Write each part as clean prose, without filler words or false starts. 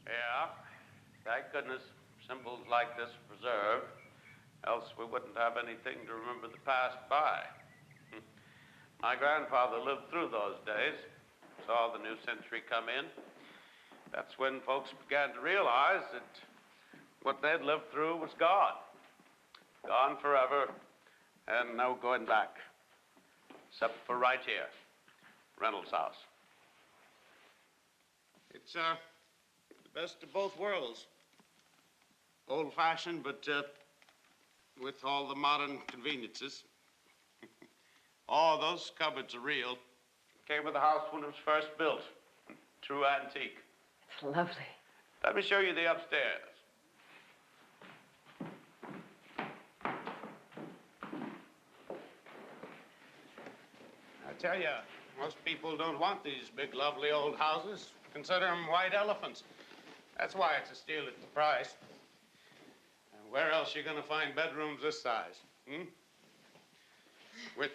Yeah. Thank goodness symbols like this are preserved. Else we wouldn't have anything to remember the past by. My grandfather lived through those days, saw the new century come in. That's when folks began to realize that what they'd lived through was gone. Gone forever, and no going back. Except for right here, Reynolds' house. It's the best of both worlds. Old-fashioned, but with all the modern conveniences. Oh, those cupboards are real. Came with the house when it was first built. True antique. It's lovely. Let me show you the upstairs. I tell you, most people don't want these big, lovely old houses. Consider them white elephants. That's why it's a steal at the price. And where else are you going to find bedrooms this size? With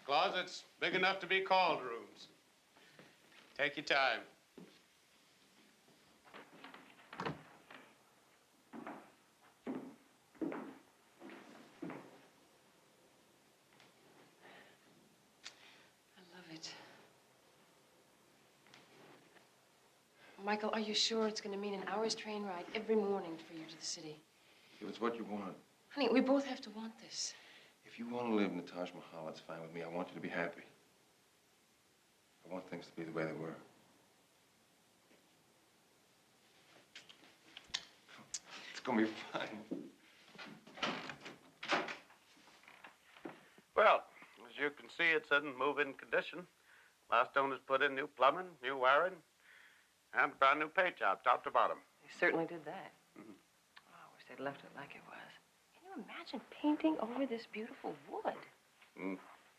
closets big enough to be called rooms. Take your time. Michael, are you sure it's going to mean an hour's train ride every morning for you to the city? If it's what you want. Honey, we both have to want this. If you want to live in the Taj Mahal, it's fine with me. I want you to be happy. I want things to be the way they were. It's going to be fine. Well, as you can see, it's in move-in condition. Last owners put in new plumbing, new wiring, and a brand new paint job, top to bottom. They certainly did that. Oh, I wish they'd left it like it was. Can you imagine painting over this beautiful wood?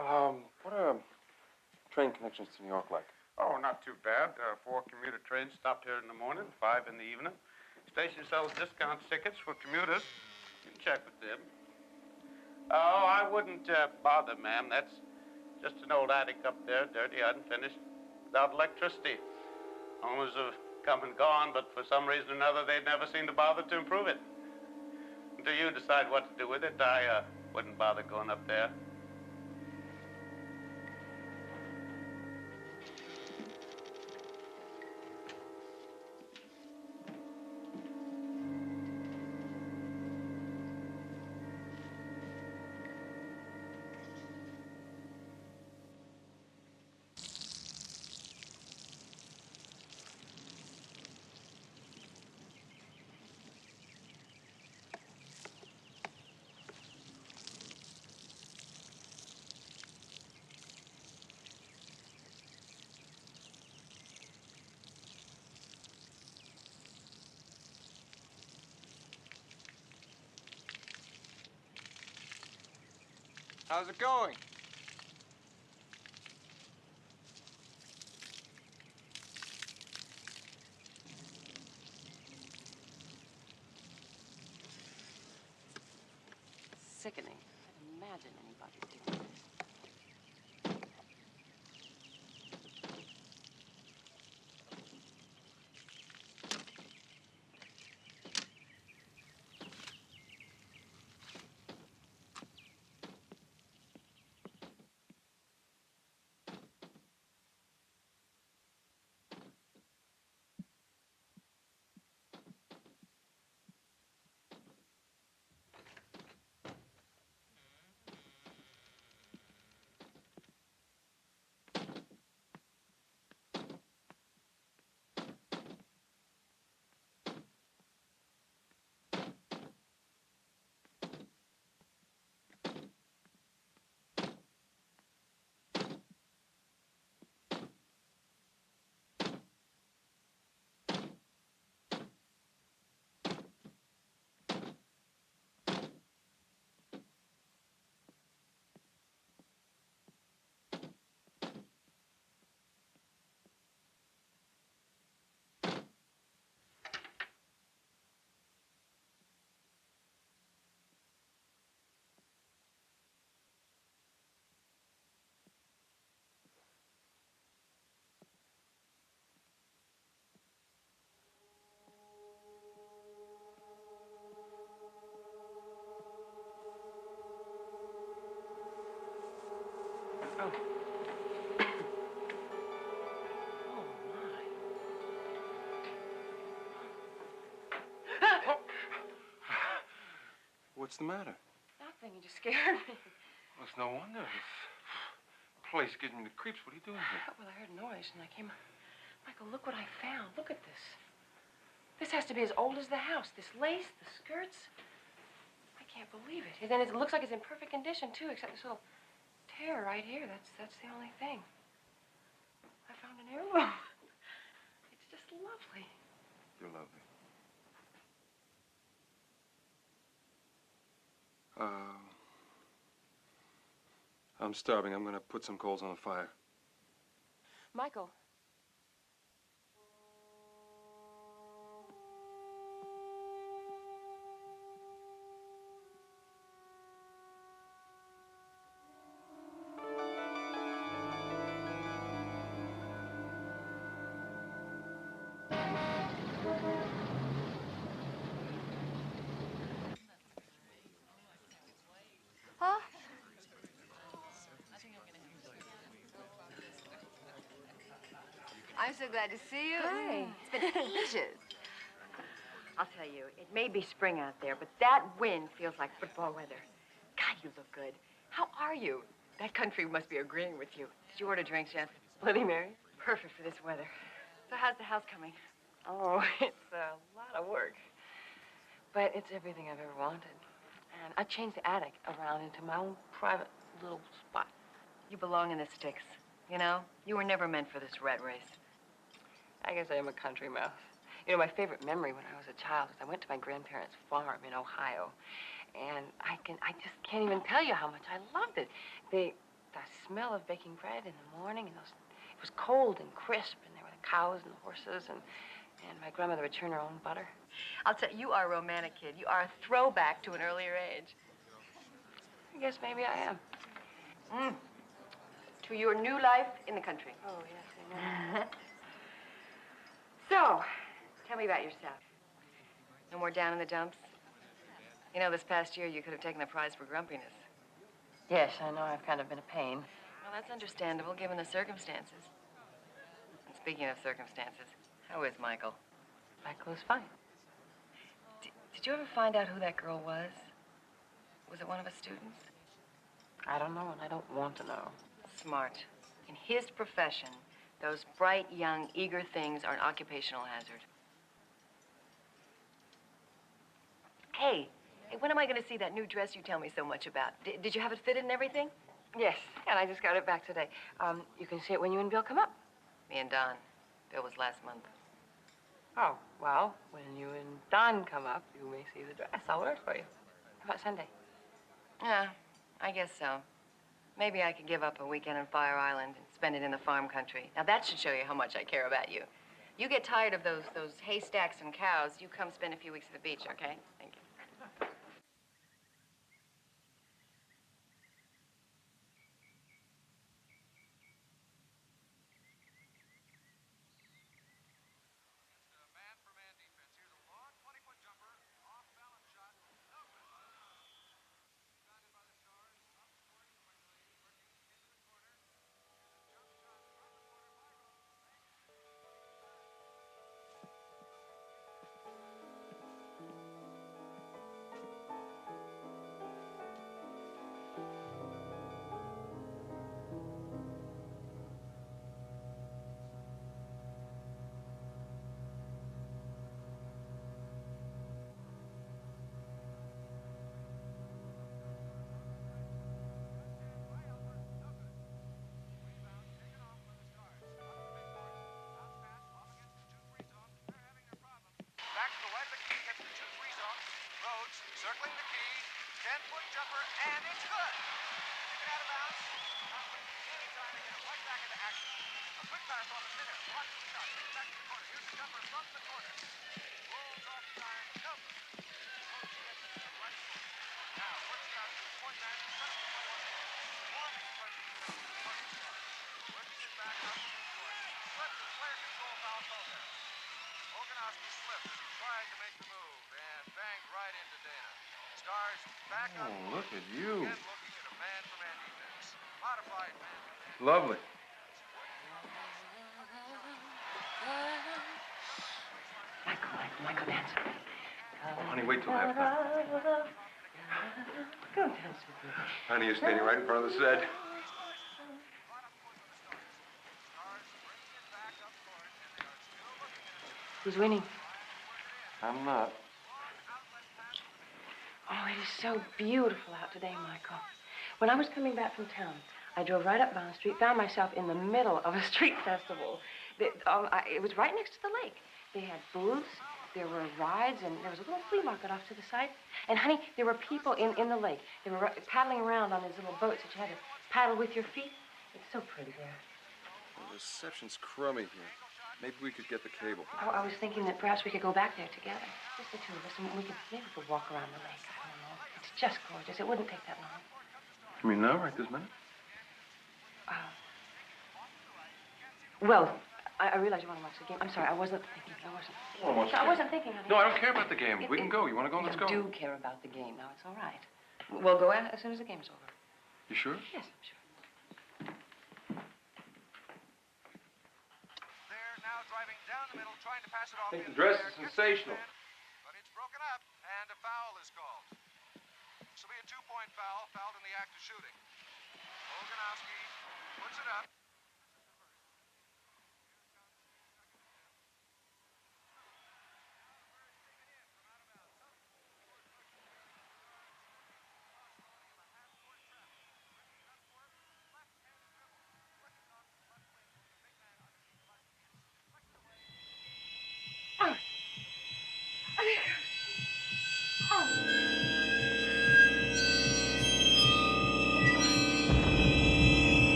What are train connections to New York like? Oh, not too bad. 4 commuter trains stopped here in the morning, 5 in the evening. Station sells discount tickets for commuters. You can check with them. Oh, I wouldn't bother, ma'am. That's just an old attic up there, dirty, unfinished, without electricity. Owners have come and gone, but for some reason or another, they'd never seem to bother to improve it. Until you decide what to do with it, I wouldn't bother going up there. How's it going? Sickening. I'd imagine anybody doing this. Oh. Oh, my. What's the matter? Nothing. You just scared me. Well, it's no wonder. This place gives me the creeps. What are you doing here? Well, I heard a noise, and I came... Michael, look what I found. Look at this. This has to be as old as the house. This lace, the skirts. I can't believe it. And then it looks like it's in perfect condition, too, except this little tear right here. That's the only thing. I found an heirloom. It's just lovely. You're lovely. I'm starving. I'm gonna put some coals on the fire. Michael. Huh? I'm so glad to see you. Hi. It's been ages. I'll tell you, it may be spring out there, but that wind feels like football weather. God, you look good. How are you? That country must be agreeing with you. Did you order drinks yet? Bloody Mary? Perfect for this weather. So how's the house coming? Oh, it's a lot of work. But it's everything I've ever wanted. And I changed the attic around into my own private little spot. You belong in the sticks. You know, you were never meant for this rat race. I guess I am a country mouse. You know, my favorite memory when I was a child was I went to my grandparents' farm in Ohio. And I just can't even tell you how much I loved it. The smell of baking bread in the morning, and it was cold and crisp, and there were the cows and the horses, and my grandmother would churn her own butter. I'll tell you, you are a romantic kid. You are a throwback to an earlier age. I guess maybe I am. To your new life in the country. Oh, yes, I know. So, tell me about yourself. No more down in the dumps? You know, this past year, you could have taken the prize for grumpiness. Yes, I know I've kind of been a pain. Well, that's understandable, given the circumstances. And speaking of circumstances, how is Michael? Michael is fine. Did you ever find out who that girl was? Was it one of his students? I don't know, and I don't want to know. Smart. In his profession, those bright, young, eager things are an occupational hazard. Hey, when am I going to see that new dress you tell me so much about? Did you have it fitted and everything? Yes, and I just got it back today. You can see it when you and Bill come up. Me and Don. Bill was last month. Oh, well, when you and Don come up, you may see the dress. I'll wear it for you. How about Sunday? Yeah, I guess so. Maybe I could give up a weekend on Fire Island and spend it in the farm country. Now, that should show you how much I care about you. You get tired of those haystacks and cows, you come spend a few weeks at the beach, okay? Thank you. Man for man defense. Here's a long 20-foot jumper. Off balance shot. No good. Guided by the Stars. Up scoring quickly. Working into the corner. Jump shot from the corner by Rose. Back to the right of the key, gets the 2-3 zone. Rhodes circling the key. 10-foot jumper, and it's good. Taken out of bounds. Not wasting any time to get it right back into action. A quick pass off the center. Watch the shot. Take it back to the corner. Here's the jumper from the corner. Rolls off the iron. No good. Rhodes gets it to the right point. Now works out to the point man. Sets the play once more. One express defense to the Marc Stars. Working it back out to the court. Slips and player control foul called there. Oganowski slipped as he tried to make the move and banged right into Dana. Stars back on the Look at you. again looking at a man-for-man defense. modified man. Lovely. Michael, dance. Oh, honey, wait till halftime. Go dance with me. Honey, you're standing right in front of the set. Who's winning? I'm not. Oh, it is so beautiful out today, Michael. When I was coming back from town, I drove right up Bond Street, found myself in the middle of a street festival. It was right next to the lake. They had booths, there were rides, and there was a little flea market off to the side. And, honey, there were people in the lake. They were paddling around on these little boats that you had to paddle with your feet. It's so pretty there. Well, the reception's crummy here. Maybe we could get the cable. I was thinking that perhaps we could go back there together. Just the two of us, and maybe we could walk around the lake. I don't know. It's just gorgeous. It wouldn't take that long. You mean now, right this minute? Well, I realize you want to watch the game. I'm sorry, I wasn't thinking. I wasn't thinking, honey. No, I don't care about the game. We can go. You want to go? Let's go. You do care about the game. Now, it's all right. We'll go as soon as the game's over. You sure? Yes, I'm sure. They're now driving down the middle, trying to pass it off. I think the dress is sensational. But it's broken up, and a foul is called. This will be a 2-point foul, fouled in the act of shooting. Oganowski puts it up.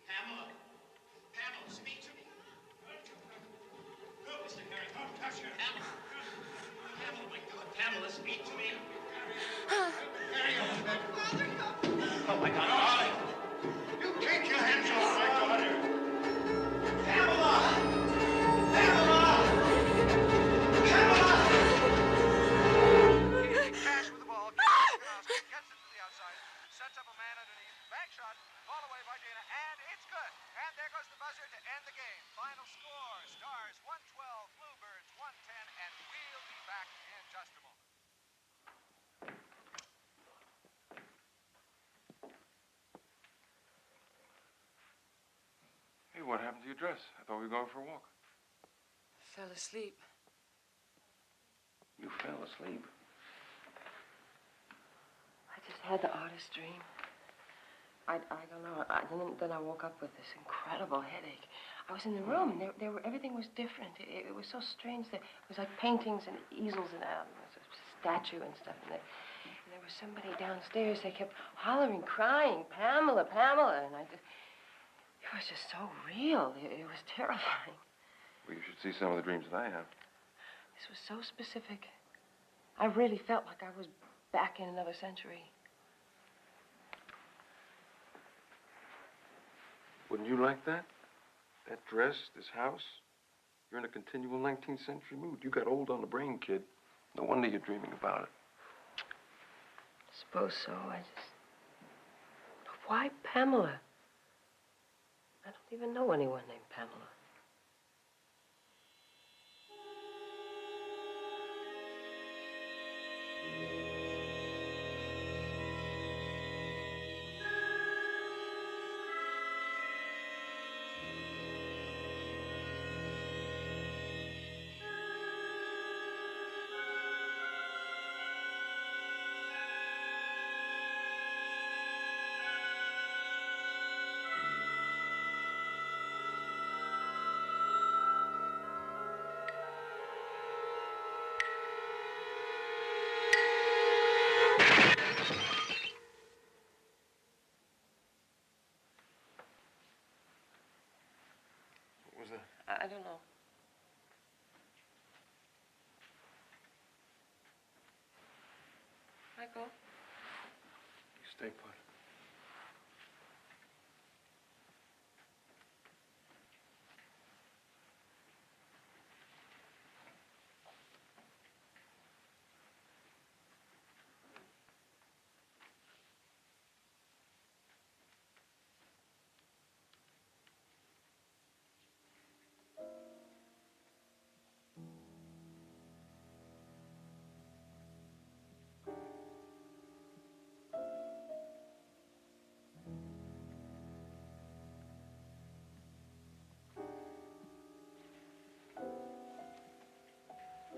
Pamela, speak to me. No, Mr. Harry, don't touch her. Pamela, my God, Pamela, speak to me. Harry, oh my God, darling. You take your hands off my daughter. Pamela! Pamela! Pamela! Cash with the ball. Oganowski gets it to the outside, sets up a man underneath. Back shot, ball away by Dana, and it's good. And there goes the buzzer to end the game. Final score, Stars 112, Bluebirds 110, and we'll be back in just a moment. Hey, what happened to your dress? I thought we were going for a walk. Fell asleep. You fell asleep. I just had the oddest dream. I don't know. Then I woke up with this incredible headache. I was in the room, and everything was different. It was so strange that it was like paintings and easels and a statue and stuff. And there was somebody downstairs. They kept hollering, crying, Pamela, Pamela. And it was just so real. It was terrifying. Well, you should see some of the dreams that I have. This was so specific. I really felt like I was back in another century. Wouldn't you like that? That dress, this house? You're in a continual 19th century mood. You got old on the brain, kid. No wonder you're dreaming about it. Suppose so. Why Pamela? I don't even know anyone named Pamela. I don't know. Michael? You stay put.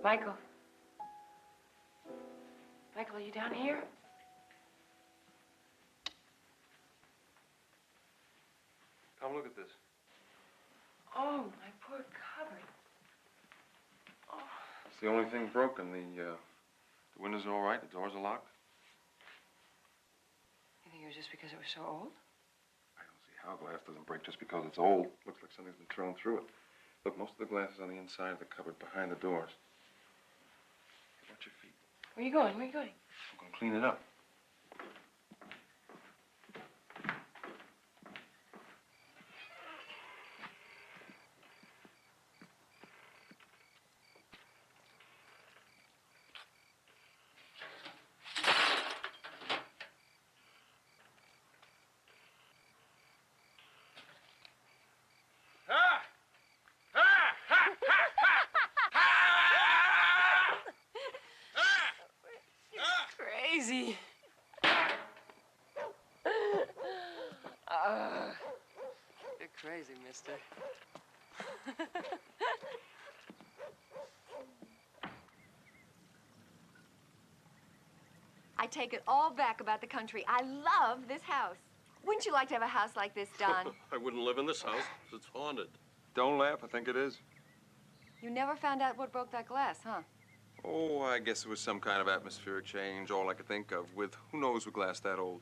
Michael? Michael, are you down here? Come look at this. Oh, my poor cupboard. Oh. It's the only thing broken. The windows are all right. The doors are locked. You think it was just because it was so old? I don't see how glass doesn't break just because it's old. Looks like something's been thrown through it. Look, most of the glass is on the inside of the cupboard behind the doors. Watch your feet. Where are you going? Where are you going? I'm going to clean it up. Crazy. You're crazy, mister. I take it all back about the country. I love this house. Wouldn't you like to have a house like this, Don? I wouldn't live in this house. It's haunted. Don't laugh. I think it is. You never found out what broke that glass, huh? Oh, I guess it was some kind of atmospheric change, all I could think of, with who knows with glass that old.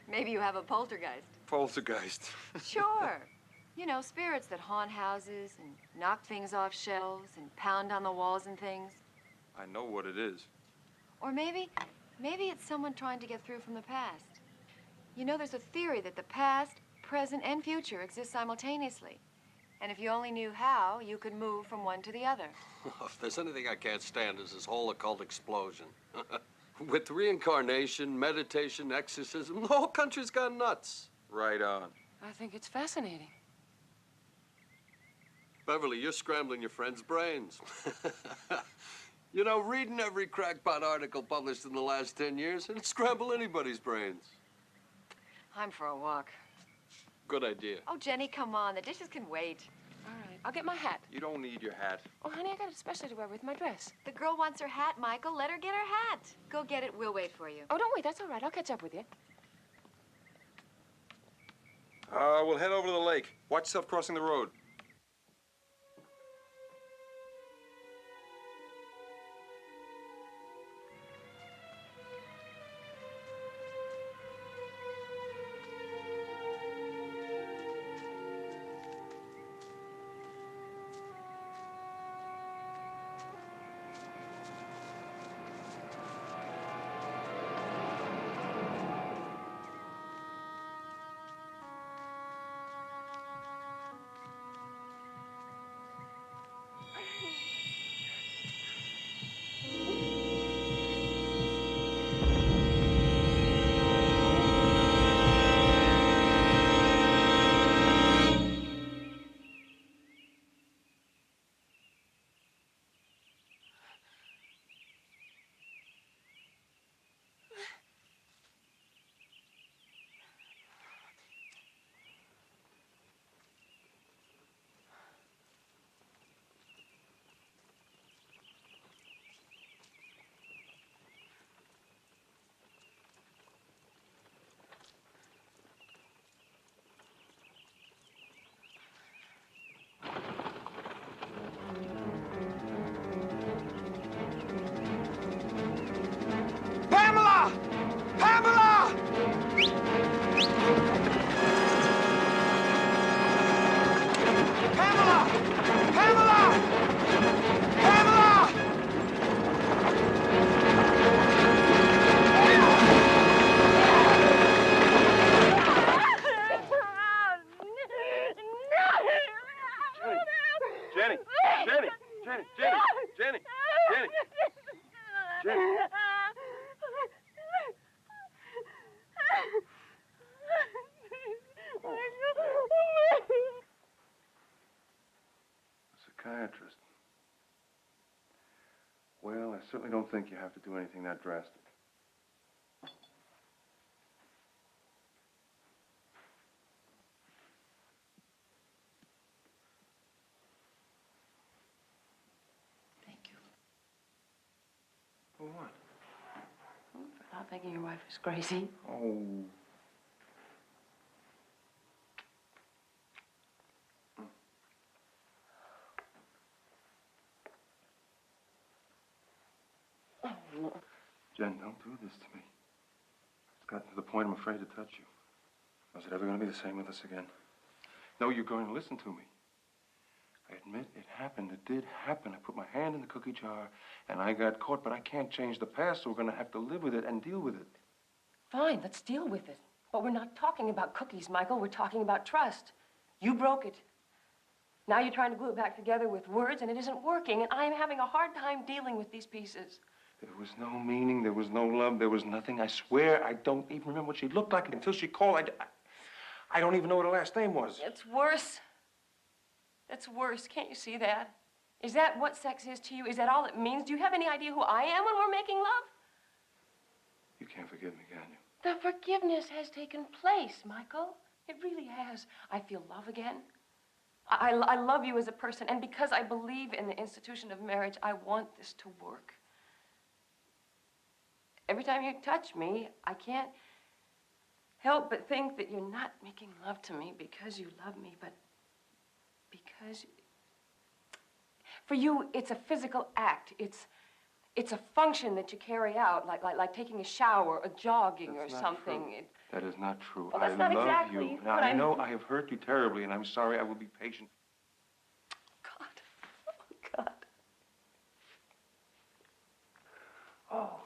Maybe you have a poltergeist. Poltergeist. Sure. You know, spirits that haunt houses and knock things off shelves and pound on the walls and things. I know what it is. Or maybe it's someone trying to get through from the past. You know, there's a theory that the past, present, and future exist simultaneously. And if you only knew how, you could move from one to the other. If there's anything I can't stand, is this whole occult explosion. With reincarnation, meditation, exorcism, the whole country's gone nuts. Right on. I think it's fascinating. Beverly, you're scrambling your friends' brains. You know, reading every crackpot article published in the last 10 years, it'd scramble anybody's brains. I'm for a walk. Good idea. Oh, Jenny, come on. The dishes can wait. All right, I'll get my hat. You don't need your hat. Oh, honey, I got it especially to wear with my dress. The girl wants her hat, Michael. Let her get her hat. Go get it. We'll wait for you. Oh, don't wait. That's all right. I'll catch up with you. We'll head over to the lake. Watch yourself crossing the road. Pamela! Pamela! Pamela! Jenny! Jenny! A psychiatrist. Well, I certainly don't think you have to do anything that drastic. Thank you. For what? For not thinking your wife is crazy. Oh. Jen, don't do this to me. It's gotten to the point I'm afraid to touch you. Is it ever going to be the same with us again? No, you're going to listen to me. I admit it happened. It did happen. I put my hand in the cookie jar, and I got caught, but I can't change the past, so we're going to have to live with it and deal with it. Fine, let's deal with it. But we're not talking about cookies, Michael. We're talking about trust. You broke it. Now you're trying to glue it back together with words, and it isn't working, and I'm having a hard time dealing with these pieces. There was no meaning, there was no love, there was nothing. I swear I don't even remember what she looked like until she called. I don't even know what her last name was. It's worse. It's worse. Can't you see that? Is that what sex is to you? Is that all it means? Do you have any idea who I am when we're making love? You can't forgive me, can you? The forgiveness has taken place, Michael. It really has. I feel love again. I love you as a person, and because I believe in the institution of marriage, I want this to work. Every time you touch me, I can't help but think that you're not making love to me because you love me, but because for you, it's a physical act. It's a function that you carry out, like taking a shower or jogging or something. True. That is not true. Well, that's I not love exactly you. Now, what I I'm- know I have hurt you terribly, and I'm sorry. I will be patient. God. Oh, God. Oh.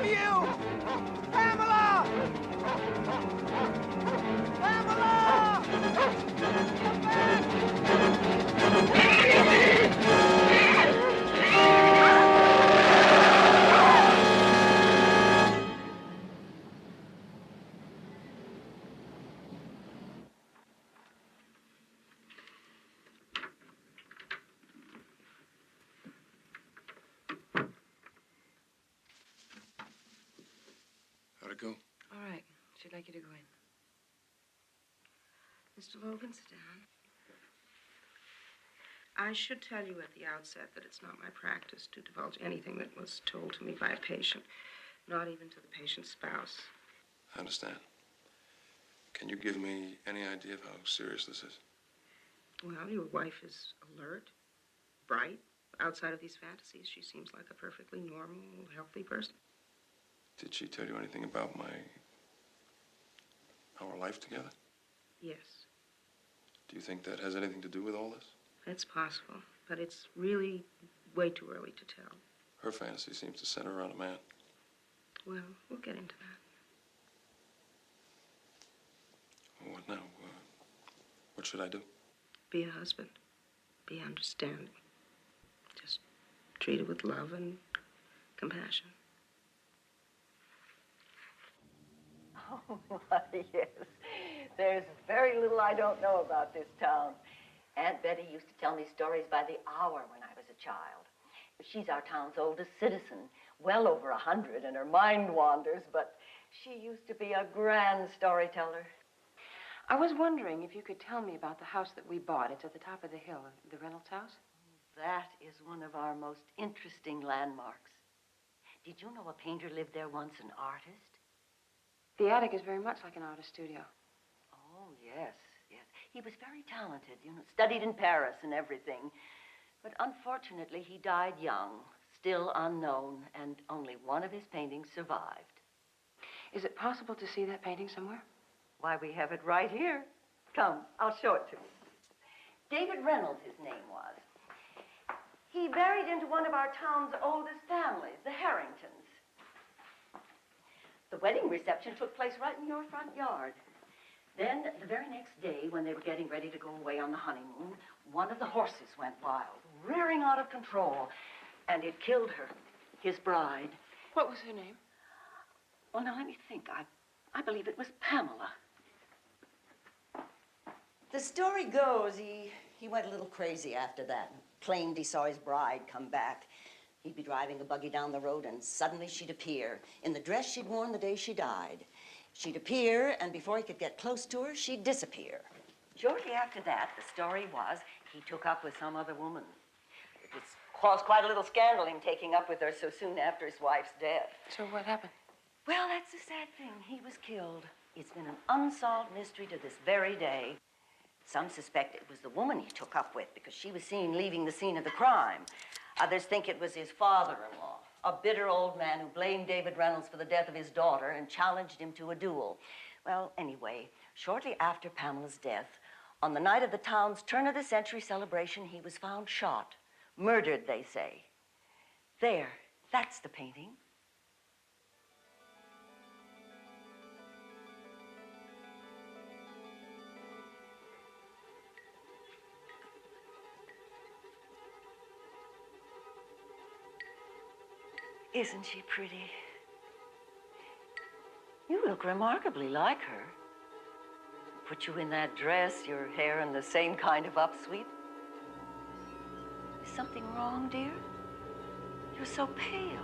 you! Pamela! Pamela! Come How'd it go? All right. She'd like you to go in. Mr. Logan, sit down. I should tell you at the outset that it's not my practice to divulge anything that was told to me by a patient, not even to the patient's spouse. I understand. Can you give me any idea of how serious this is? Well, your wife is alert, bright. Outside of these fantasies, she seems like a perfectly normal, healthy person. Did she tell you anything about our life together? Yes, Do you think that has anything to do with all this? it's possible, but it's really way too early to tell. Her fantasy seems to center around a man. Well, we'll get into that. Well, what now? What should I do? Be a husband. Be understanding. Just treat her with love and compassion. Oh, yes. There's very little I don't know about this town. Aunt Betty used to tell me stories by the hour when I was a child. She's our town's oldest citizen, well over 100, and her mind wanders, but she used to be a grand storyteller. I was wondering if you could tell me about the house that we bought. It's at the top of the hill, the Reynolds house. That is one of our most interesting landmarks. Did you know a painter lived there once, an artist? The attic is very much like an artist studio. Oh, yes, yes. He was very talented, studied in Paris and everything. But unfortunately, he died young, still unknown, and only one of his paintings survived. Is it possible to see that painting somewhere? Why, we have it right here. Come, I'll show it to you. David Reynolds, his name was. He married into one of our town's oldest families, the Harringtons. The wedding reception took place right in your front yard. Then, the very next day, when they were getting ready to go away on the honeymoon, one of the horses went wild, rearing out of control, and it killed her, his bride. What was her name? Well, now, let me think. I believe it was Pamela. The story goes, he went a little crazy after that. Claimed he saw his bride come back. He'd be driving a buggy down the road, and suddenly she'd appear in the dress she'd worn the day she died. She'd appear, and before he could get close to her, she'd disappear. Shortly after that, the story was he took up with some other woman. It was caused quite a little scandal, him taking up with her so soon after his wife's death. So what happened? Well, that's the sad thing. He was killed. It's been an unsolved mystery to this very day. Some suspect it was the woman he took up with because she was seen leaving the scene of the crime. Others think it was his father-in-law, a bitter old man who blamed David Reynolds for the death of his daughter and challenged him to a duel. Well, anyway, shortly after Pamela's death, on the night of the town's turn-of-the-century celebration, he was found shot. Murdered, they say. There, that's the painting. Isn't she pretty? You look remarkably like her. Put you in that dress, your hair in the same kind of upsweep. Is something wrong, dear? You're so pale.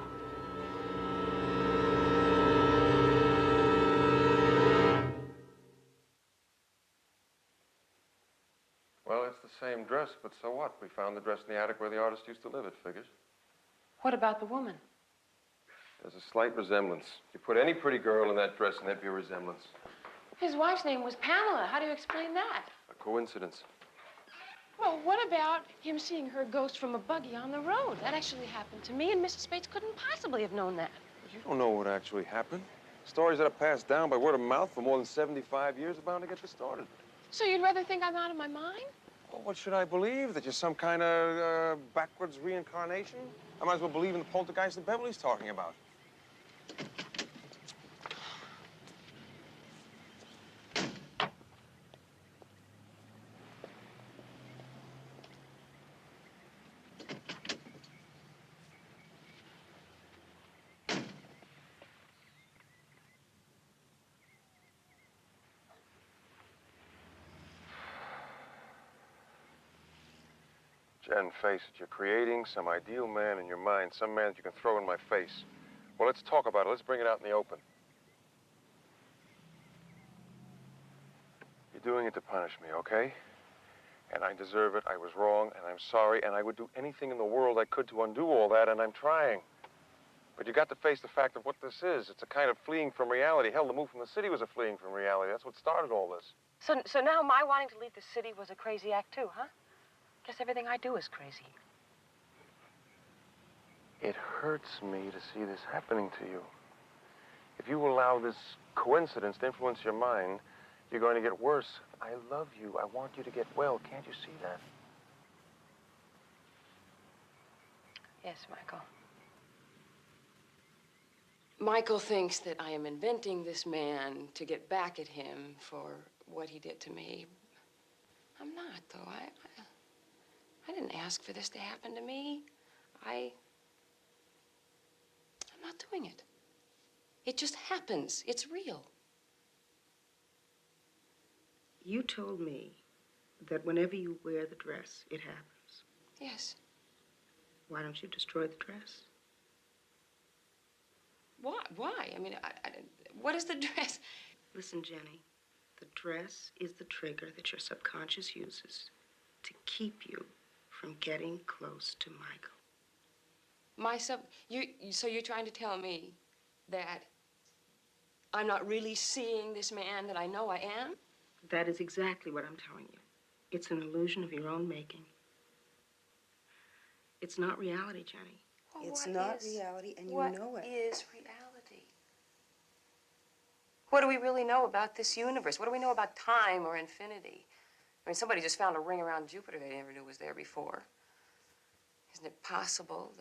Well, it's the same dress, but so what? We found the dress in the attic where the artist used to live, it figures. What about the woman? There's a slight resemblance. You put any pretty girl in that dress and there'd be a resemblance. His wife's name was Pamela. How do you explain that? A coincidence. Well, what about him seeing her ghost from a buggy on the road? That actually happened to me, and Mrs. Spates couldn't possibly have known that. But you don't know what actually happened. Stories that are passed down by word of mouth for more than 75 years are bound to get distorted. So you'd rather think I'm out of my mind? Well, what should I believe? That you're some kind of backwards reincarnation? I might as well believe in the poltergeist that Beverly's talking about. Jen, face it, you're creating some ideal man in your mind, some man that you can throw in my face. Well, let's talk about it. Let's bring it out in the open. You're doing it to punish me, okay? And I deserve it. I was wrong, and I'm sorry, and I would do anything in the world I could to undo all that, and I'm trying. But you got to face the fact of what this is. It's a kind of fleeing from reality. Hell, the move from the city was a fleeing from reality. That's what started all this. So now my wanting to leave the city was a crazy act too, huh? Guess everything I do is crazy. It hurts me to see this happening to you. If you allow this coincidence to influence your mind, you're going to get worse. I love you. I want you to get well. Can't you see that? Yes, Michael. Michael thinks that I am inventing this man to get back at him for what he did to me. I'm not, though. I didn't ask for this to happen to me. I'm not doing it. It just happens. It's real. You told me that whenever you wear the dress, it happens. Yes. Why don't you destroy the dress? Why? I mean, what is the dress? Listen, Jenny, the dress is the trigger that your subconscious uses to keep you from getting close to Michael. So you're trying to tell me that I'm not really seeing this man that I know I am? That is exactly what I'm telling you. It's an illusion of your own making. It's not reality, Jenny. Well, It's not reality, and you know it. What is reality? What do we really know about this universe? What do we know about time or infinity? I mean, somebody just found a ring around Jupiter they never knew was there before. Isn't it possible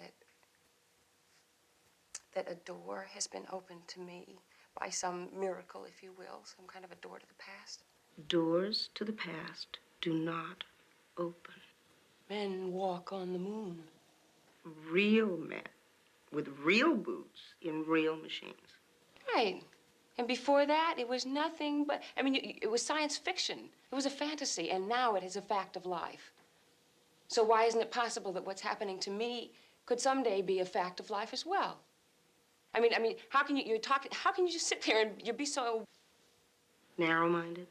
that a door has been opened to me by some miracle, if you will, some kind of a door to the past? Doors to the past do not open. Men walk on the moon. Real men with real boots in real machines. Right. And before that, it was nothing but, I mean, it was science fiction. It was a fantasy, and now it is a fact of life. So why isn't it possible that what's happening to me could someday be a fact of life as well? I mean, how can how can you just sit there and you be so Narrow-minded?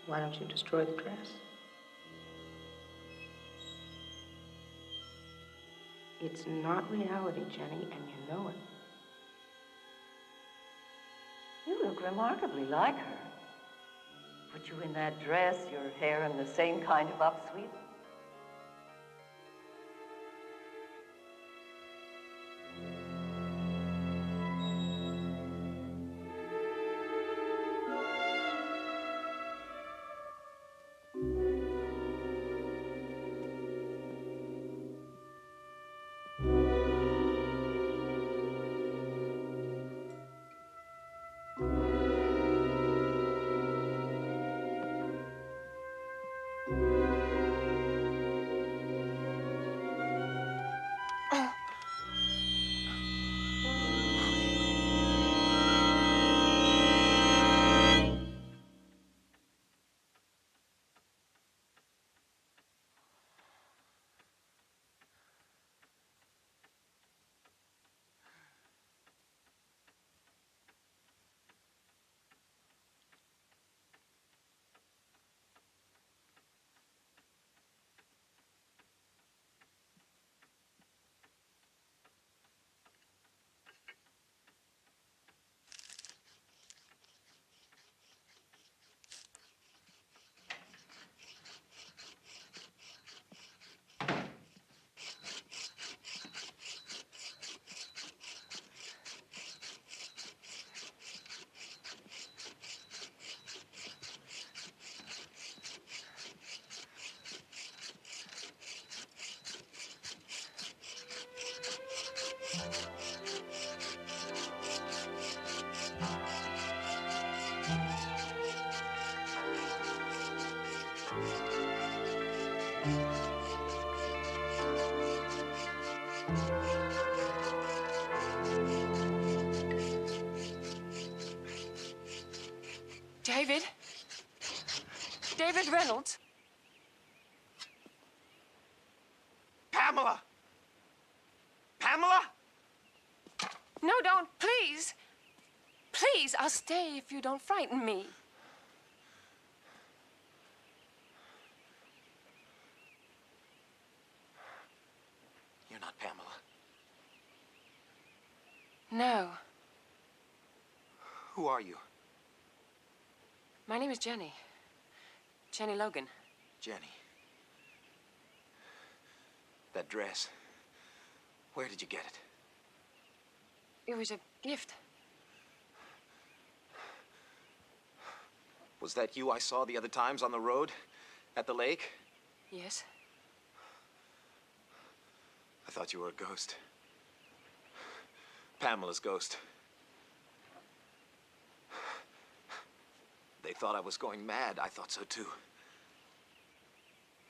Why don't you destroy the dress? It's not reality, Jenny, and you know it. You look remarkably like her. Put you in that dress, your hair in the same kind of upsweep. David? David Reynolds? Pamela! Pamela? No, don't, please. Please, I'll stay if you don't frighten me. You're not Pamela. No. Who are you? My name is Jennie. Jennie Logan. Jennie. That dress. Where did you get it? It was a gift. Was that you I saw the other times on the road? At the lake? Yes. I thought you were a ghost. Pamela's ghost. They thought I was going mad. I thought so too.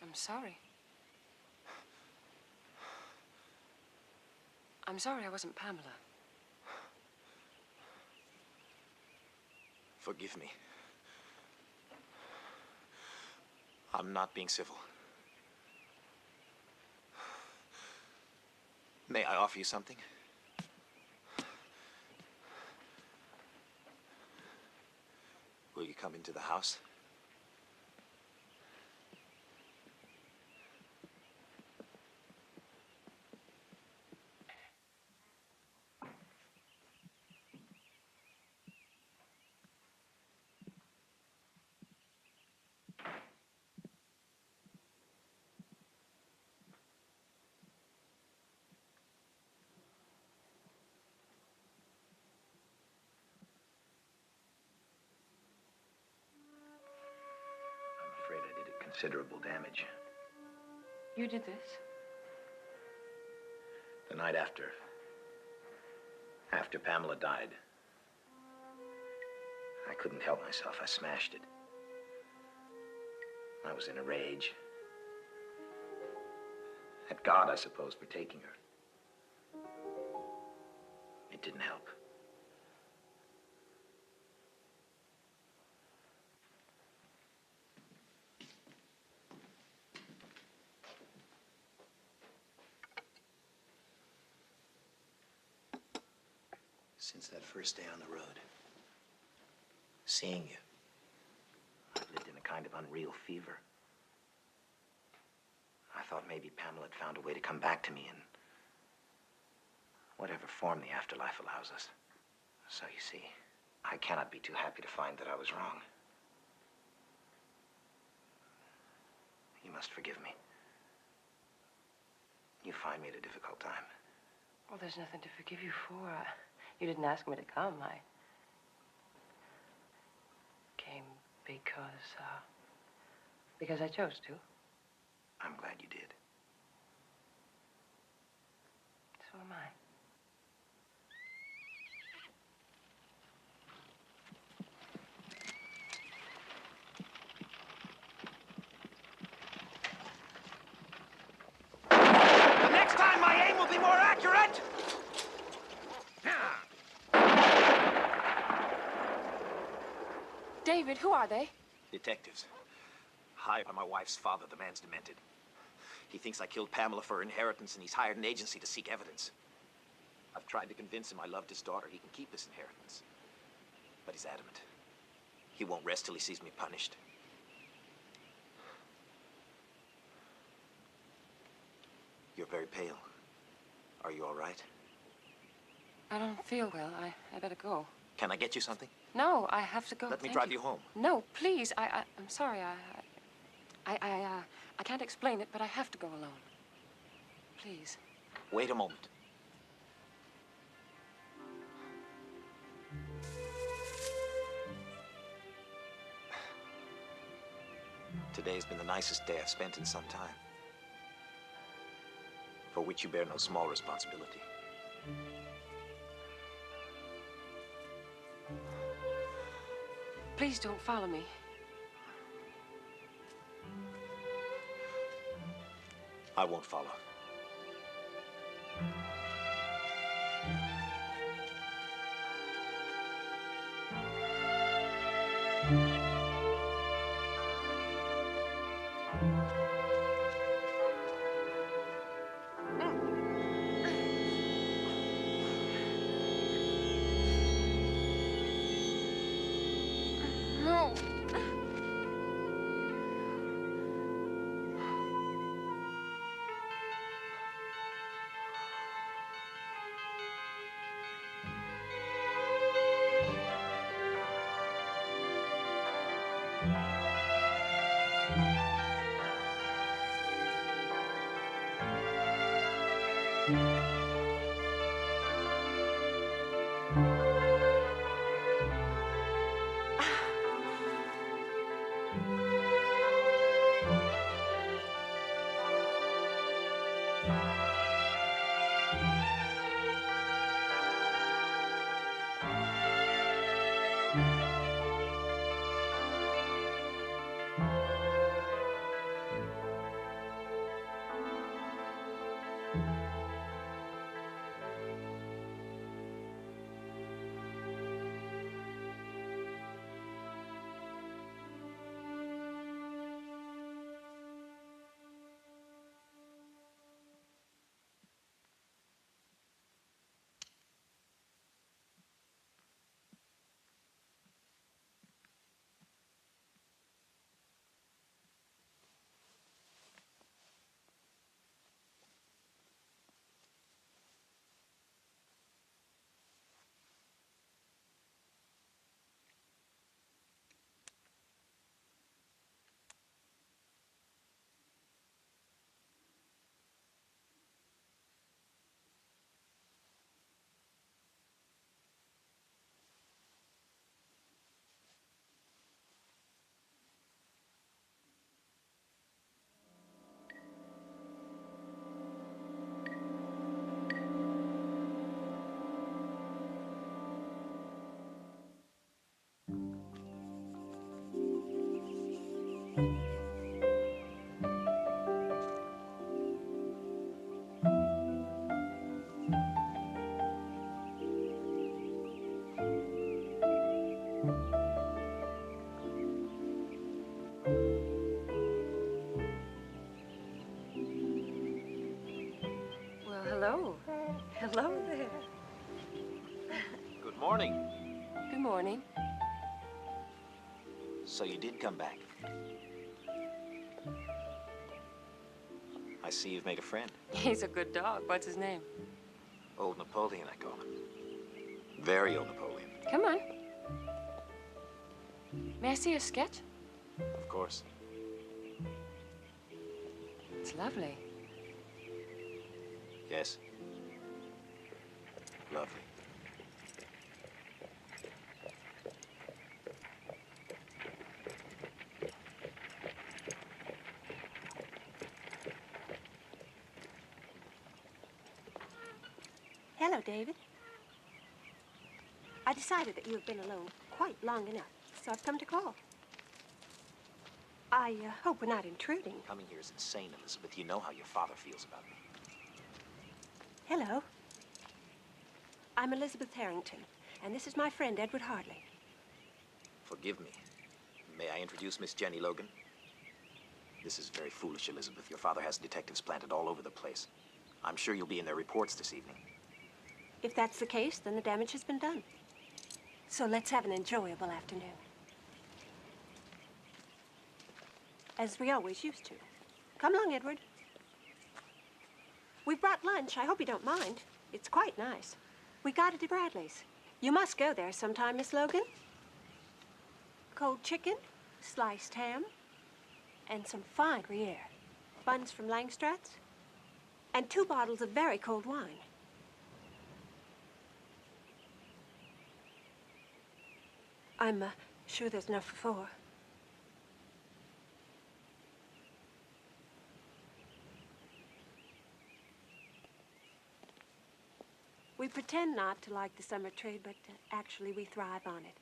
I'm sorry. I'm sorry I wasn't Pamela. Forgive me. I'm not being civil. May I offer you something? Will you come into the house? I'm afraid I did considerable damage. You did this? The night after Pamela died, I couldn't help myself. I smashed it. I was in a rage. At God, I suppose, for taking her. It didn't help. Since that first day on the road, seeing you, I've lived in a kind of unreal fever. I thought maybe Pamela had found a way to come back to me in whatever form the afterlife allows us. So you see, I cannot be too happy to find that I was wrong. You must forgive me. You find me at a difficult time. Well, there's nothing to forgive you for. You didn't ask me to come. I came because I chose to. I'm glad you did. So am I. The next time my aim will be more accurate! David, who are they? Detectives. Hired by my wife's father. The man's demented. He thinks I killed Pamela for her inheritance, and he's hired an agency to seek evidence. I've tried to convince him I loved his daughter. He can keep his inheritance. But he's adamant. He won't rest till he sees me punished. You're very pale. Are you all right? I don't feel well. I better go. Can I get you something? No, I have to go. Let me Thank drive you home. No, please. I'm sorry. I can't explain it, but I have to go alone. Please. Wait a moment. Today's been the nicest day I've spent in some time, for which you bear no small responsibility. Please don't follow me. I won't follow. Well, hello. Hello there. Good morning. Good morning. So you did come back. I see you've made a friend. He's a good dog. What's his name? Old Napoleon, I call him. Very old Napoleon. Come on. May I see a sketch? Of course. It's lovely. Yes. Lovely. Hello, David. I decided that you have been alone quite long enough, so I've come to call. I hope we're not intruding. Coming here is insane, Elizabeth. You know how your father feels about me. Hello. I'm Elizabeth Harrington, and this is my friend, Edward Hartley. Forgive me. May I introduce Miss Jennie Logan? This is very foolish, Elizabeth. Your father has detectives planted all over the place. I'm sure you'll be in their reports this evening. If that's the case, then the damage has been done. So let's have an enjoyable afternoon. As we always used to. Come along, Edward. We've brought lunch. I hope you don't mind. It's quite nice. We got it at Bradley's. You must go there sometime, Miss Logan. Cold chicken, sliced ham, and some fine Gruyere. Buns from Langstrad's, and 2 bottles of very cold wine. I'm sure there's enough for 4. We pretend not to like the summer trade, but actually we thrive on it.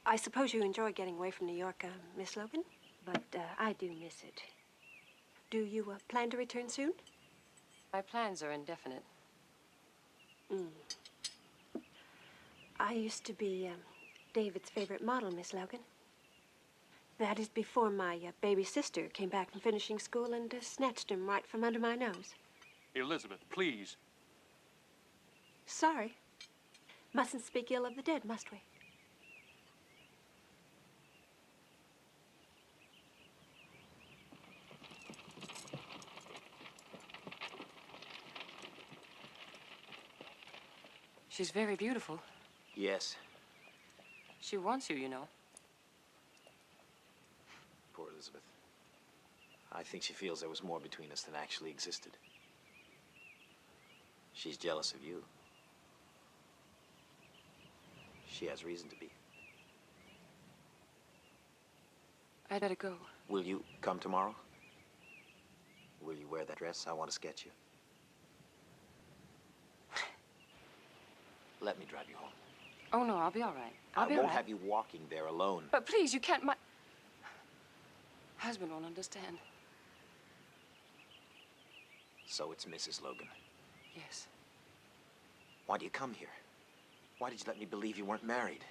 I suppose you enjoy getting away from New York, Miss Logan? But I do miss it. Do you plan to return soon? My plans are indefinite. I used to be David's favorite model, Miss Logan. That is before my baby sister came back from finishing school and snatched him right from under my nose. Elizabeth, please. Sorry. Mustn't speak ill of the dead, must we? She's very beautiful. Yes. She wants you, you know. Poor Elizabeth. I think she feels there was more between us than actually existed. She's jealous of you. She has reason to be. I'd better go. Will you come tomorrow? Will you wear that dress? I want to sketch you. Let me drive you home. Oh, no, I'll be all right. I'll be I all won't right. have you walking there alone. But please, you can't. My husband won't understand. So it's Mrs. Logan. Yes. Why do you come here? Why did you let me believe you weren't married?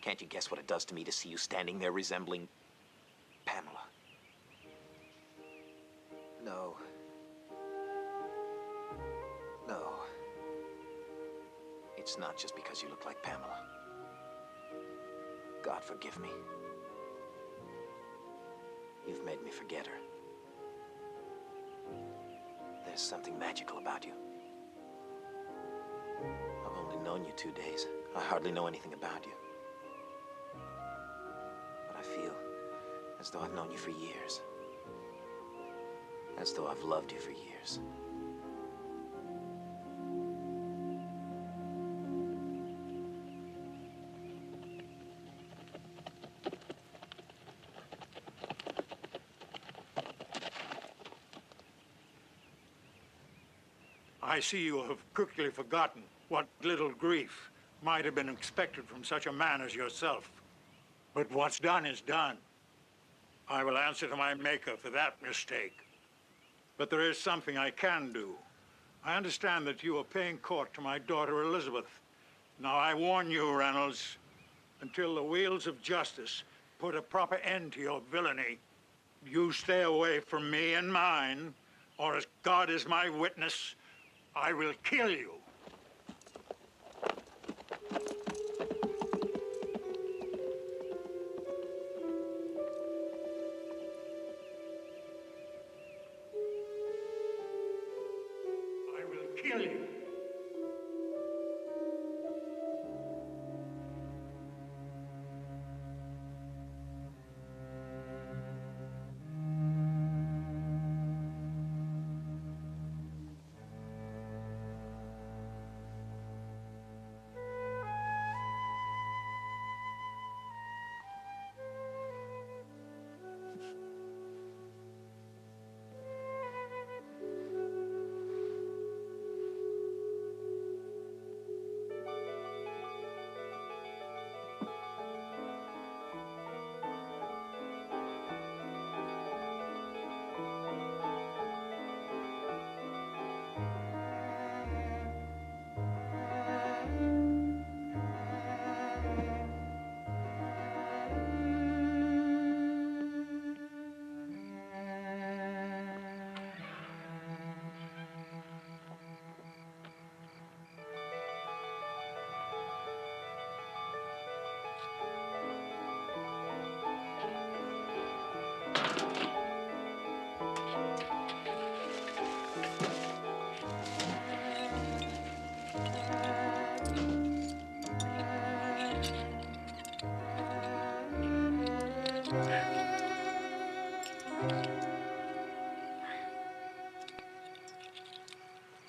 Can't you guess what it does to me to see you standing there resembling Pamela? No. No. It's not just because you look like Pamela. God forgive me. You've made me forget her. There's something magical about you. I've only known you 2 days. I hardly know anything about you. But I feel as though I've known you for years. As though I've loved you for years. I see you have quickly forgotten what little grief might have been expected from such a man as yourself. But what's done is done. I will answer to my Maker for that mistake. But there is something I can do. I understand that you are paying court to my daughter Elizabeth. Now I warn you, Reynolds, until the wheels of justice put a proper end to your villainy, you stay away from me and mine, or as God is my witness, I will kill you. I will kill you.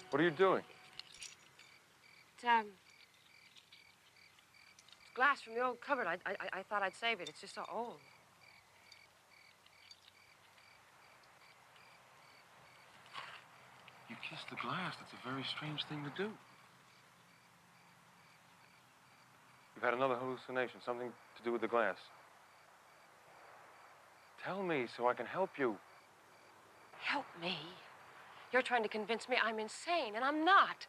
What are you doing? It's glass from the old cupboard. I thought I'd save it. It's just so old. You kissed the glass. That's a very strange thing to do. You've had another hallucination, something to do with the glass. Tell me so I can help you. Help me? You're trying to convince me I'm insane, and I'm not.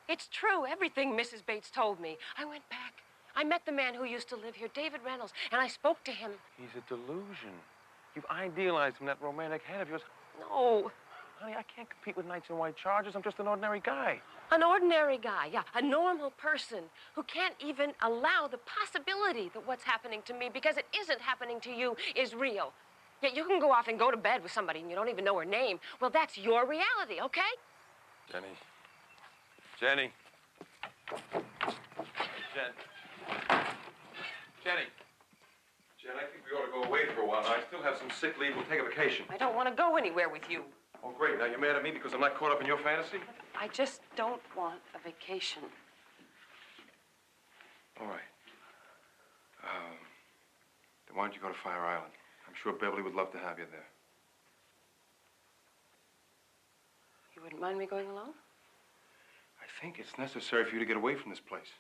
It's true, everything Mrs. Bates told me. I went back. I met the man who used to live here, David Reynolds, and I spoke to him. He's a delusion. You've idealized him, that romantic head of yours. No. Honey, I can't compete with knights in white chargers. I'm just an ordinary guy. An ordinary guy, yeah, a normal person who can't even allow the possibility that what's happening to me, because it isn't happening to you, is real. Yet you can go off and go to bed with somebody and you don't even know her name. Well, that's your reality, okay? Jenny. Jenny. Jen. Jenny. Jen, I think we ought to go away for a while. I still have some sick leave. We'll take a vacation. I don't want to go anywhere with you. Oh, great. Now you're mad at me because I'm not caught up in your fantasy? I just don't want a vacation. All right. Then why don't you go to Fire Island? I'm sure Beverly would love to have you there. You wouldn't mind me going along? I think it's necessary for you to get away from this place.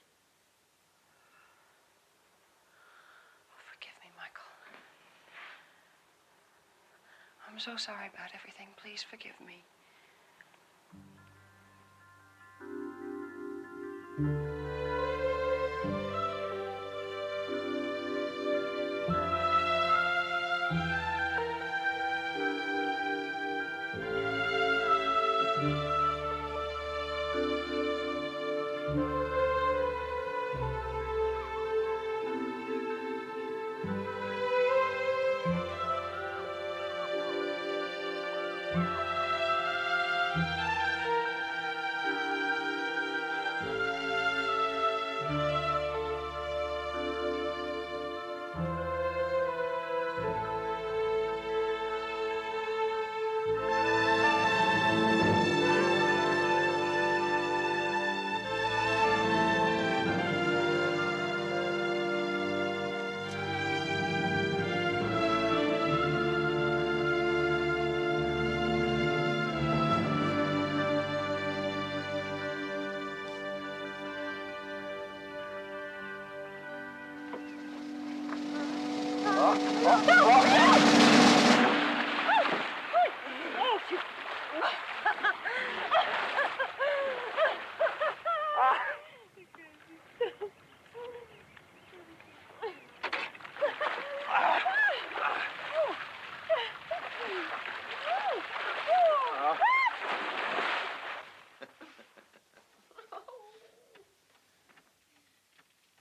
Oh, forgive me, Michael. I'm so sorry about everything. Please forgive me.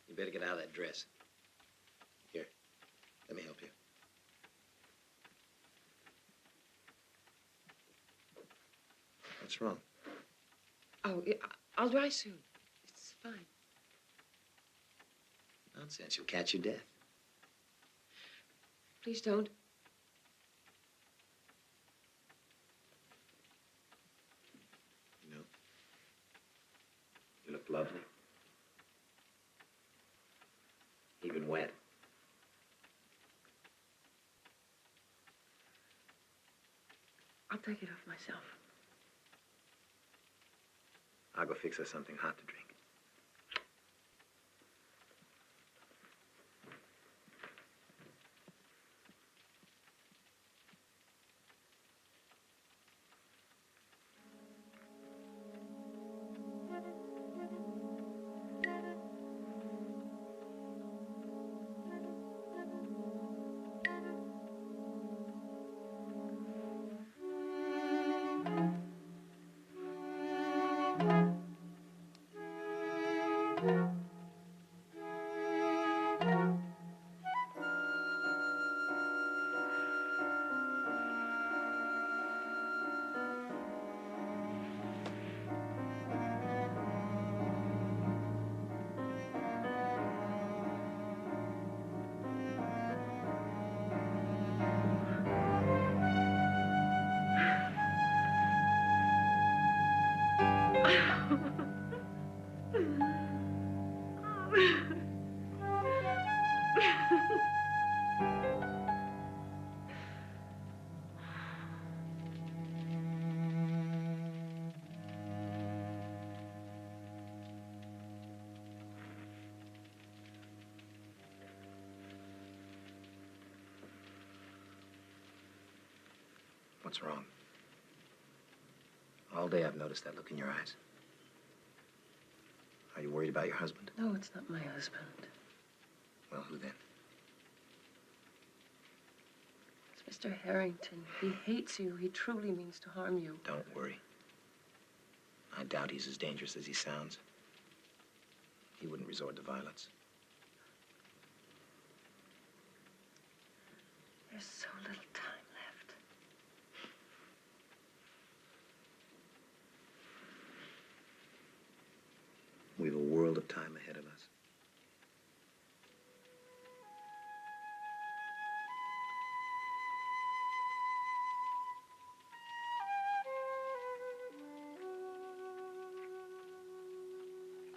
You better get out of that dress. Here, let me help you. What's wrong? Oh, yeah, I'll dry soon. It's fine. Nonsense. You'll catch your death. Please don't. You know, you look lovely. Even wet. I'll take it off myself. I'll go fix us something hot to drink. What's wrong? All day I've noticed that look in your eyes. Are you worried about your husband? No, it's not my husband. Well, who then? It's Mr. Harrington. He hates you. He truly means to harm you. Don't worry. I doubt he's as dangerous as he sounds. He wouldn't resort to violence. There's so little time left. We've a world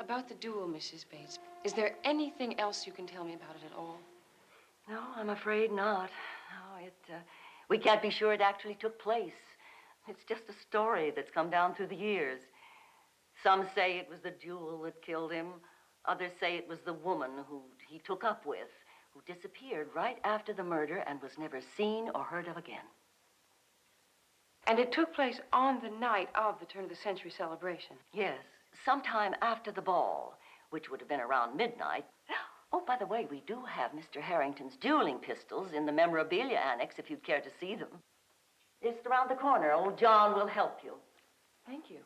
about the duel, Mrs. Bates, is there anything else you can tell me about it at all? No, I'm afraid not. No, we can't be sure it actually took place. It's just a story that's come down through the years. Some say it was the duel that killed him. Others say it was the woman who he took up with, who disappeared right after the murder and was never seen or heard of again. And it took place on the night of the turn-of-the-century celebration? Yes, sometime after the ball, which would have been around midnight. Oh, by the way, we do have Mr. Harrington's dueling pistols in the memorabilia annex, if you'd care to see them. It's around the corner. Old John will help you. Thank you.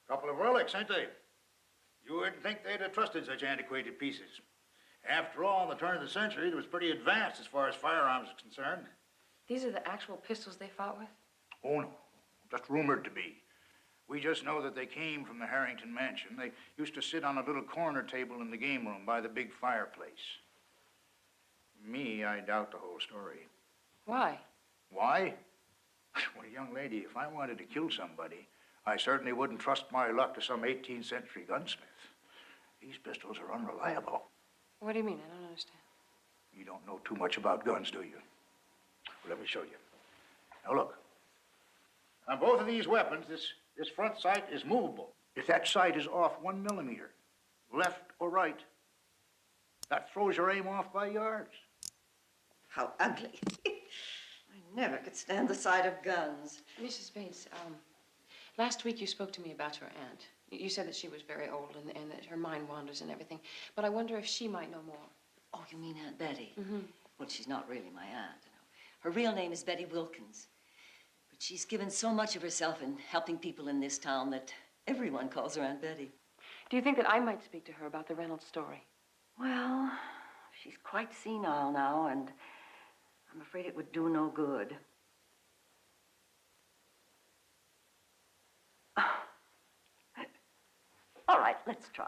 Couple of relics, ain't they? You wouldn't think they'd have trusted such antiquated pieces. After all, in the turn of the century, it was pretty advanced as far as firearms is concerned. These are the actual pistols they fought with? Oh, no. Just rumored to be. We just know that they came from the Harrington mansion. They used to sit on a little corner table in the game room by the big fireplace. Me, I doubt the whole story. Why? Why? Well, young lady, if I wanted to kill somebody, I certainly wouldn't trust my luck to some 18th century gunsmith. These pistols are unreliable. What do you mean? I don't understand. You don't know too much about guns, do you? Well, let me show you. Now, look. On both of these weapons, this front sight is movable. If that sight is off 1 millimeter, left or right, that throws your aim off by yards. How ugly. I never could stand the sight of guns. Mrs. Bates, last week you spoke to me about your aunt. You said that she was very old and that her mind wanders and everything. But I wonder if she might know more. Oh, you mean Aunt Betty? Mm-hmm. Well, she's not really my aunt. You know. Her real name is Betty Wilkins. But she's given so much of herself in helping people in this town that everyone calls her Aunt Betty. Do you think that I might speak to her about the Reynolds story? Well, she's quite senile now, and I'm afraid it would do no good. All right, let's try.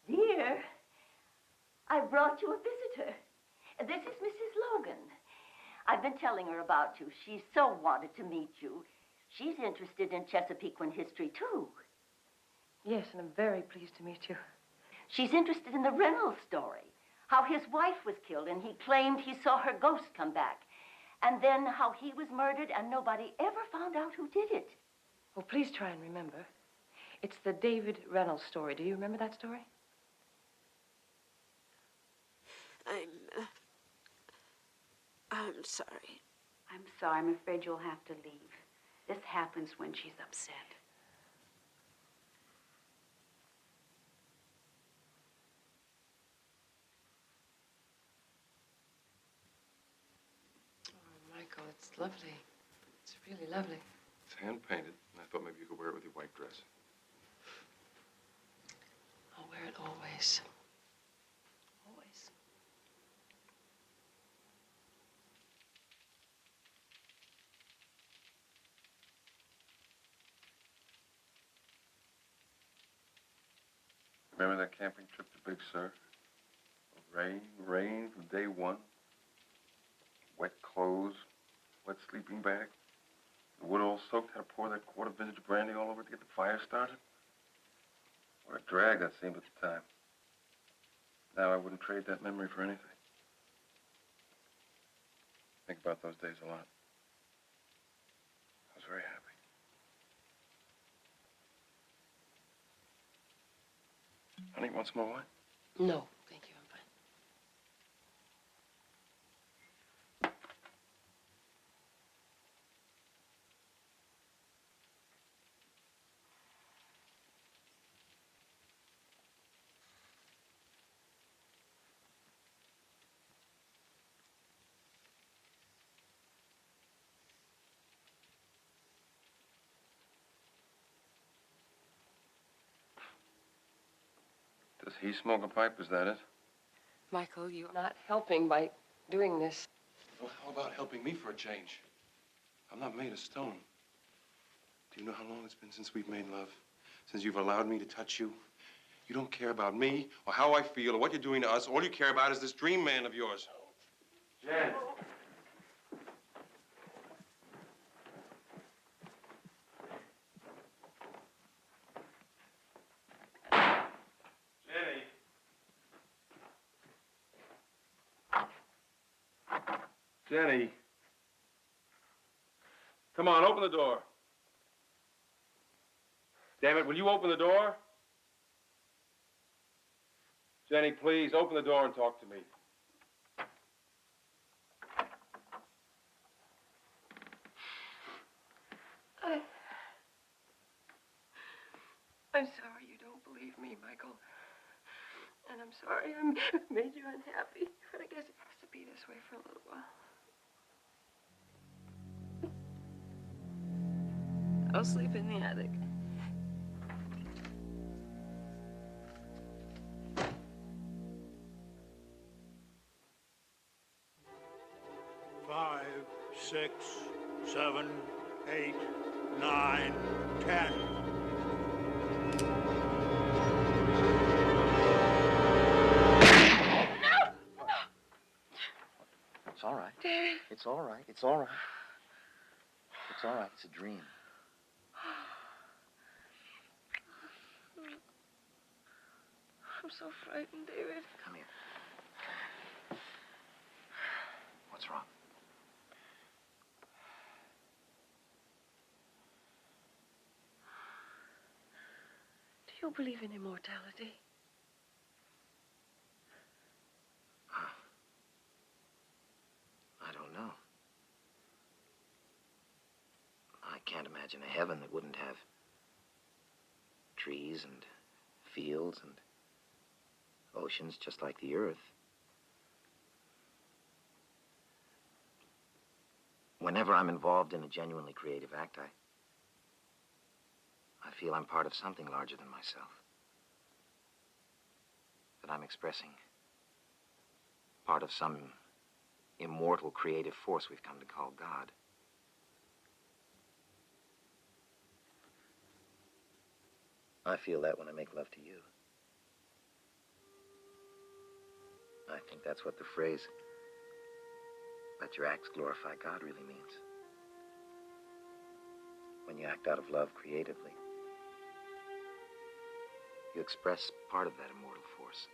Dear, I brought you a visitor. This is Mrs. Logan. I've been telling her about you. She so wanted to meet you. She's interested in Chesapeakean history, too. Yes, and I'm very pleased to meet you. She's interested in the Reynolds story, how his wife was killed and he claimed he saw her ghost come back, and then how he was murdered and nobody ever found out who did it. Oh, please try and remember. It's the David Reynolds story. Do you remember that story? I'm sorry. I'm sorry. I'm afraid you'll have to leave. This happens when she's upset. Oh, Michael, it's lovely. It's really lovely. It's hand-painted, and I thought maybe you could wear it with your white dress. I'll wear it always. Always. Remember that camping trip to Big Sur? Rain from day one. Wet clothes, wet sleeping bag. The wood all soaked, had to pour that quarter vintage brandy all over it to get the fire started. What a drag that seemed at the time. Now I wouldn't trade that memory for anything. Think about those days a lot. I was very happy. Honey, want some more wine? No, thank you. I'm fine. Does he smoke a pipe? Is that it? Michael, you're not helping by doing this. Well, how about helping me for a change? I'm not made of stone. Do you know how long it's been since we've made love? Since you've allowed me to touch you? You don't care about me or how I feel or what you're doing to us. All you care about is this dream man of yours. Jen. Jenny. Come on, open the door. Damn it, will you open the door? Jenny, please, open the door and talk to me. I'm sorry you don't believe me, Michael. And I'm sorry I made you unhappy. But I guess it has to be this way for a little while. I'll sleep in the attic. Five, 6, 7, 8, 9, 10. It's all right. David. It's all right. It's all right. It's all right. It's a dream. I'm so frightened, David. Come here. What's wrong? Do you believe in immortality? I don't know. I can't imagine a heaven that wouldn't have trees and fields and oceans just like the earth. Whenever I'm involved in a genuinely creative act, I feel I'm part of something larger than myself. That I'm expressing part of some immortal creative force we've come to call God. I feel that when I make love to you. I think that's what the phrase, let your acts glorify God, really means. When you act out of love creatively, you express part of that immortal force.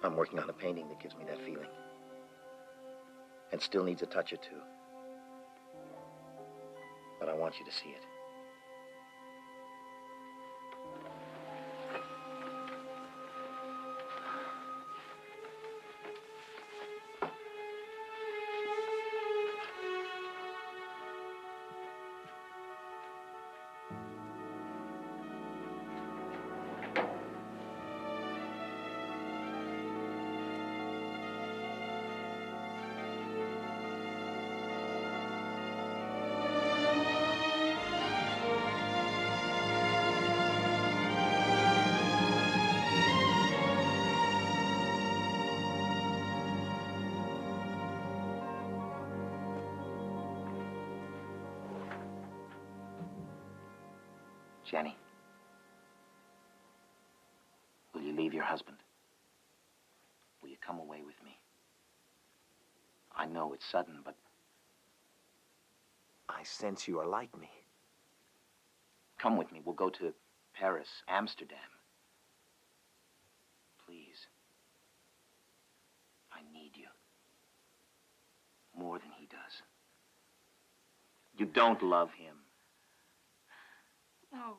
I'm working on a painting that gives me that feeling. And still needs a touch or two. But I want you to see it. Jenny, will you leave your husband? Will you come away with me? I know it's sudden, but I sense you are like me. Come with me. We'll go to Paris, Amsterdam. Please. I need you. More than he does. You don't love him. No.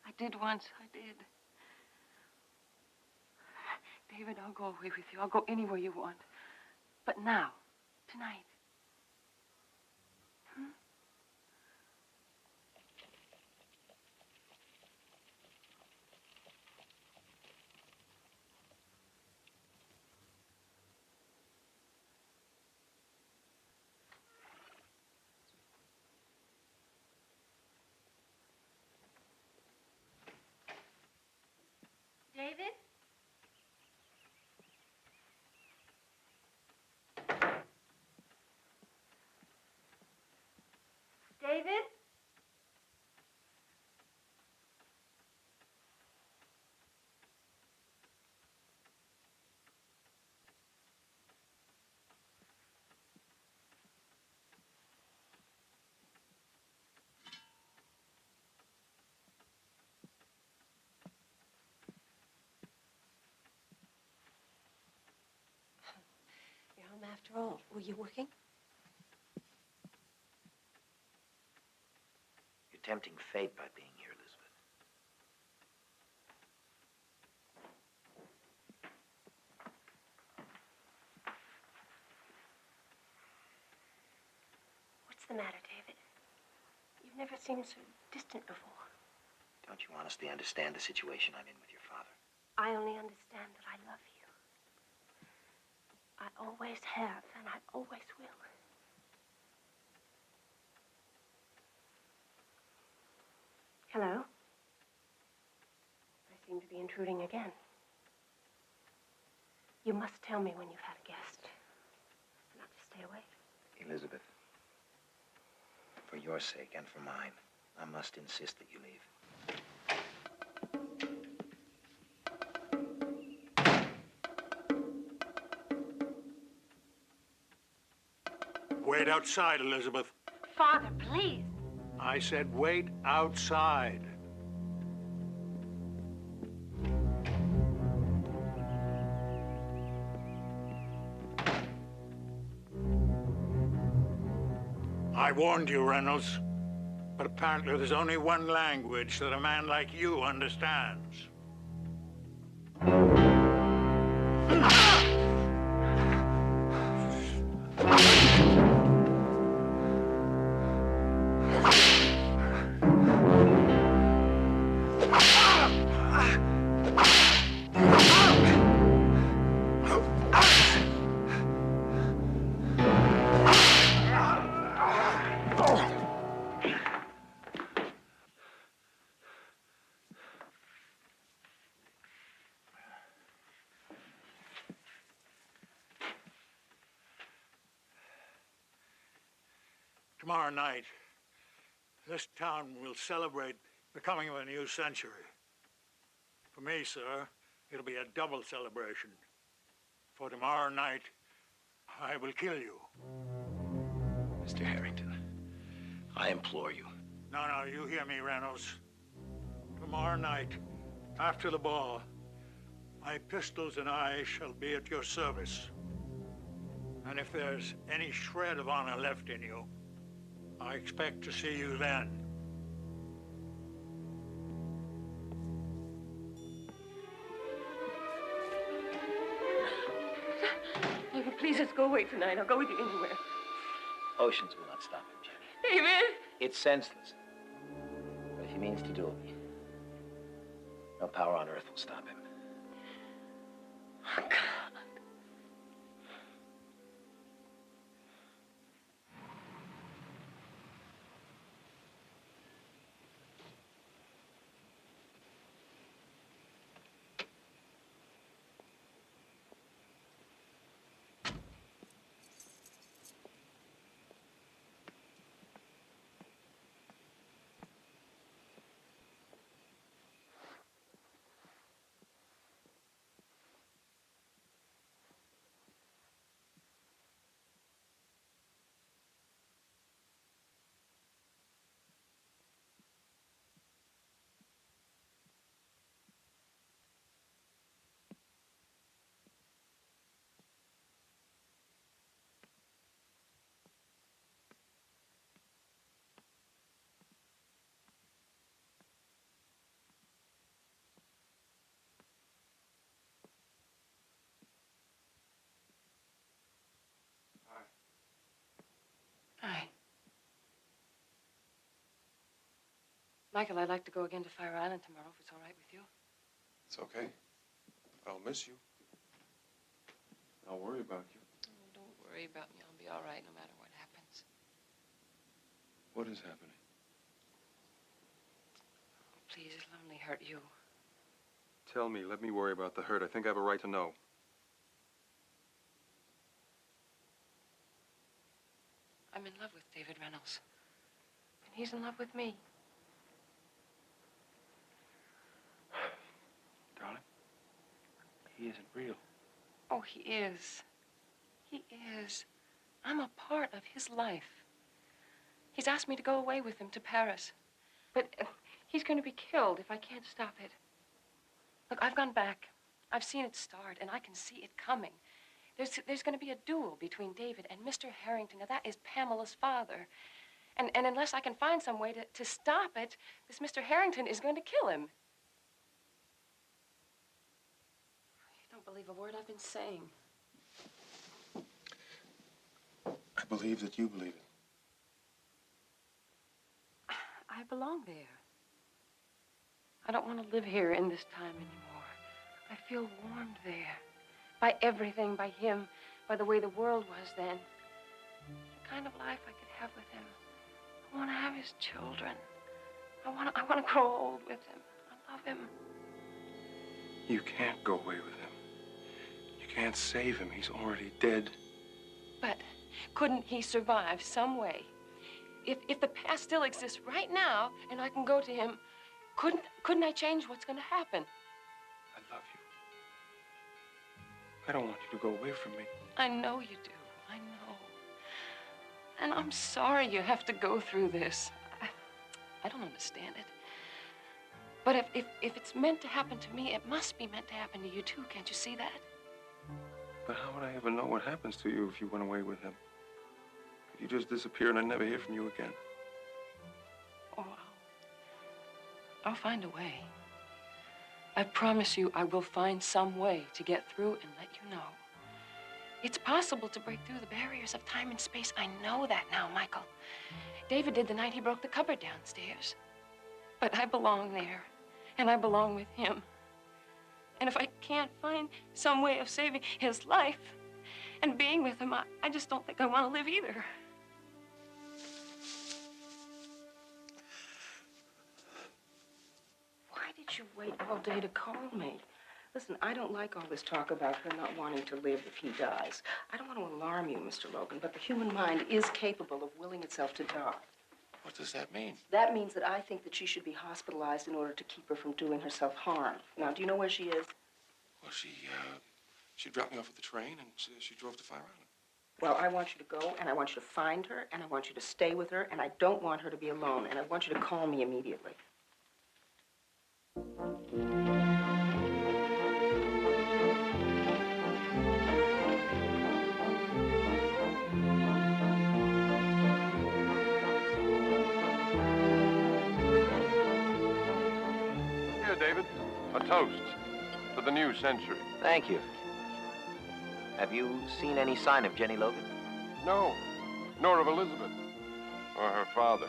I did once. I did. David, I'll go away with you. I'll go anywhere you want. But now, tonight. Hmm? David? after all. Were you working? You're tempting fate by being here, Elizabeth. What's the matter, David? You've never seemed so distant before. Don't you honestly understand the situation I'm in with your father? I only understand that I love you. I always have, and I always will. Hello? I seem to be intruding again. You must tell me when you've had a guest. And I'll just stay away. Elizabeth, for your sake and for mine, I must insist that you leave. Wait outside, Elizabeth. Father, please. I said wait outside. I warned you, Reynolds. But apparently there's only one language that a man like you understands. Tomorrow night, this town will celebrate the coming of a new century. For me, sir, it'll be a double celebration. For tomorrow night, I will kill you. Mr. Harrington, I implore you. No, you hear me, Reynolds. Tomorrow night, after the ball, my pistols and I shall be at your service. And if there's any shred of honor left in you, I expect to see you then. David, please, let's go away tonight. I'll go with you anywhere. Oceans will not stop him, Jenny. David! It's senseless. But if he means to do it, no power on earth will stop him. Oh, God. Hi. Michael, I'd like to go again to Fire Island tomorrow, if it's all right with you. It's okay. I'll miss you. I'll worry about you. Oh, don't worry about me. I'll be all right no matter what happens. What is happening? Oh, please, it'll only hurt you. Tell me. Let me worry about the hurt. I think I have a right to know. I'm in love with David Reynolds. And he's in love with me. Darling, he isn't real. Oh, he is. He is. I'm a part of his life. He's asked me to go away with him to Paris. But he's going to be killed if I can't stop it. Look, I've gone back. I've seen it start, and I can see it coming. There's going to be a duel between David and Mr. Harrington. Now, that is Pamela's father. And unless I can find some way to stop it, this Mr. Harrington is going to kill him. You don't believe a word I've been saying. I believe that you believe it. I belong there. I don't want to live here in this time anymore. I feel warmed there. By everything, by him, by the way the world was then. The kind of life I could have with him. I want to have his children. I want to grow old with him. I love him. You can't go away with him. You can't save him. He's already dead. But couldn't he survive some way? If the past still exists right now and I can go to him, couldn't I change what's going to happen? I love you. I don't want you to go away from me. I know you do. I know. And I'm sorry you have to go through this. I don't understand it. But if it's meant to happen to me, it must be meant to happen to you too. Can't you see that? But how would I ever know what happens to you if you went away with him? If you just disappear and I never hear from you again? Oh, I'll find a way. I promise you I will find some way to get through and let you know. It's possible to break through the barriers of time and space. I know that now, Michael. David did the night he broke the cupboard downstairs. But I belong there, and I belong with him. And if I can't find some way of saving his life and being with him, I just don't think I want to live either. Why did you wait all day to call me? Listen, I don't like all this talk about her not wanting to live if he dies. I don't want to alarm you, Mr. Logan, but the human mind is capable of willing itself to die. What does that mean? That means that I think that she should be hospitalized in order to keep her from doing herself harm. Now, do you know where she is? Well, she dropped me off at the train and she drove to Fire Island. Well, I want you to go, and I want you to find her, and I want you to stay with her, and I don't want her to be alone, and I want you to call me immediately. Here, David, a toast to the new century. Thank you. Have you seen any sign of Jennie Logan? No, nor of Elizabeth or her father.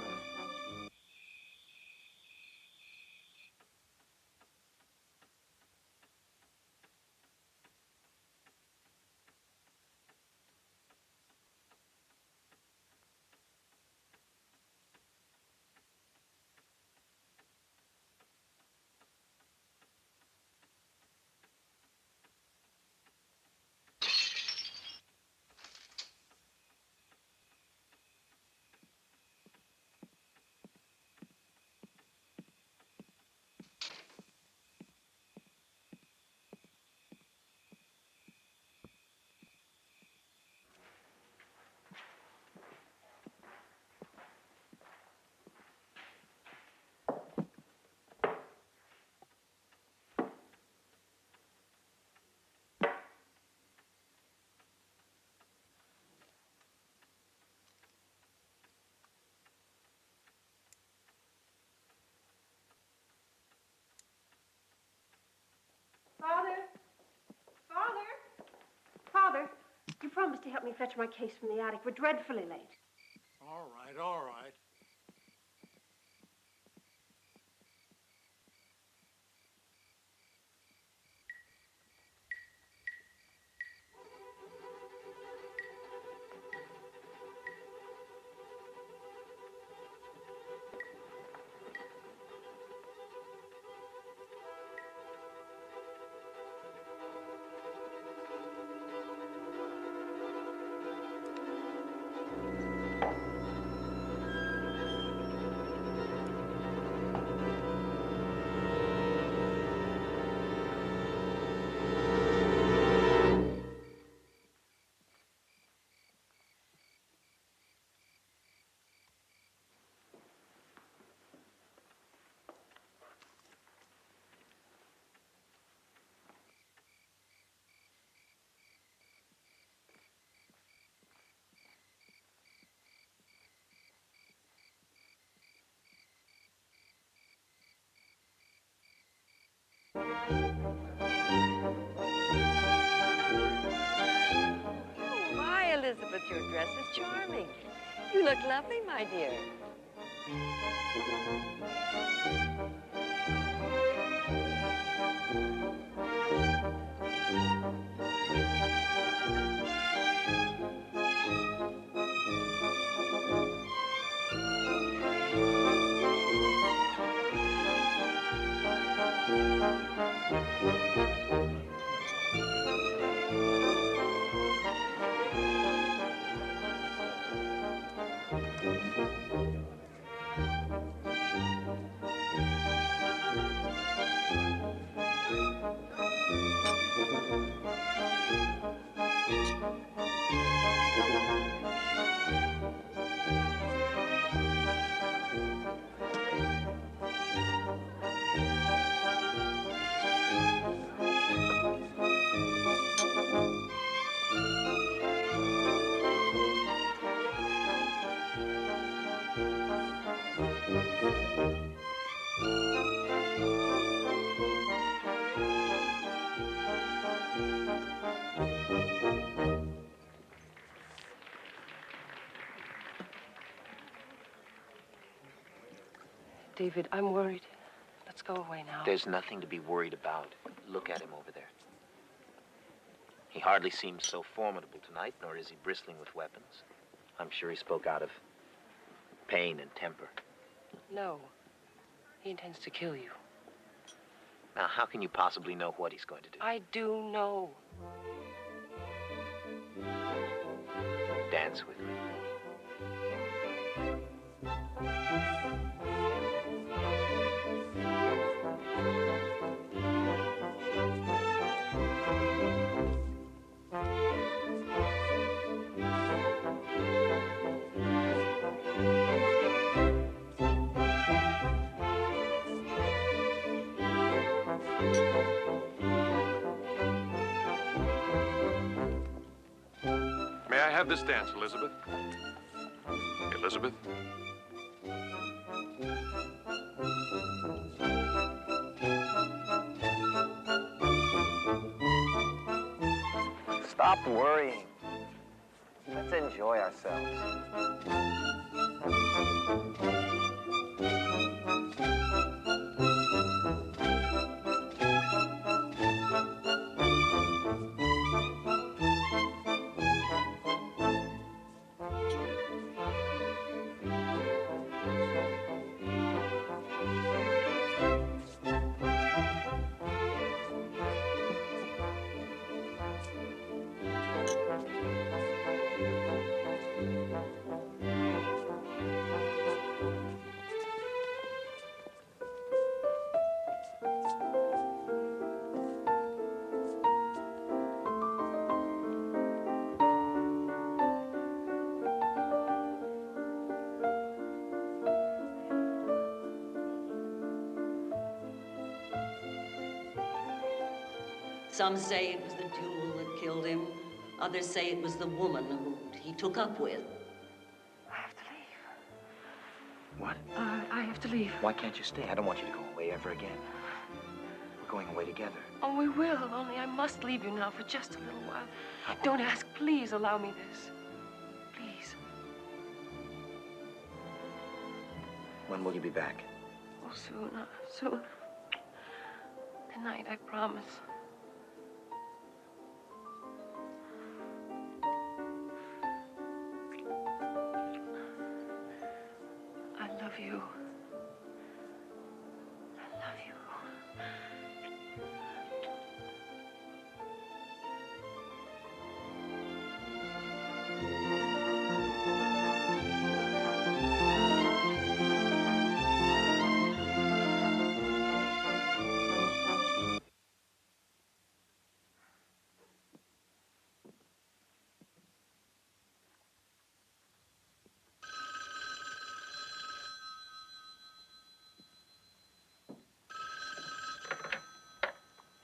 Father, you promised to help me fetch my case from the attic. We're dreadfully late. All right, all right. Elizabeth, your dress is charming. You look lovely, my dear. David, I'm worried. Let's go away now. There's nothing to be worried about. Look at him over there. He hardly seems so formidable tonight, nor is he bristling with weapons. I'm sure he spoke out of pain and temper. No. He intends to kill you. Now, how can you possibly know what he's going to do? I do know. Dance with me. May I have this dance, Elizabeth? Elizabeth? Stop worrying. Let's enjoy ourselves. Some say it was the duel that killed him. Others say it was the woman who he took up with. I have to leave. What? I have to leave. Why can't you stay? I don't want you to go away ever again. We're going away together. Oh, we will, only I must leave you now for just a little while. Don't ask. Please allow me this. Please. When will you be back? Oh, soon, soon. Tonight, I promise. I love you. I love you.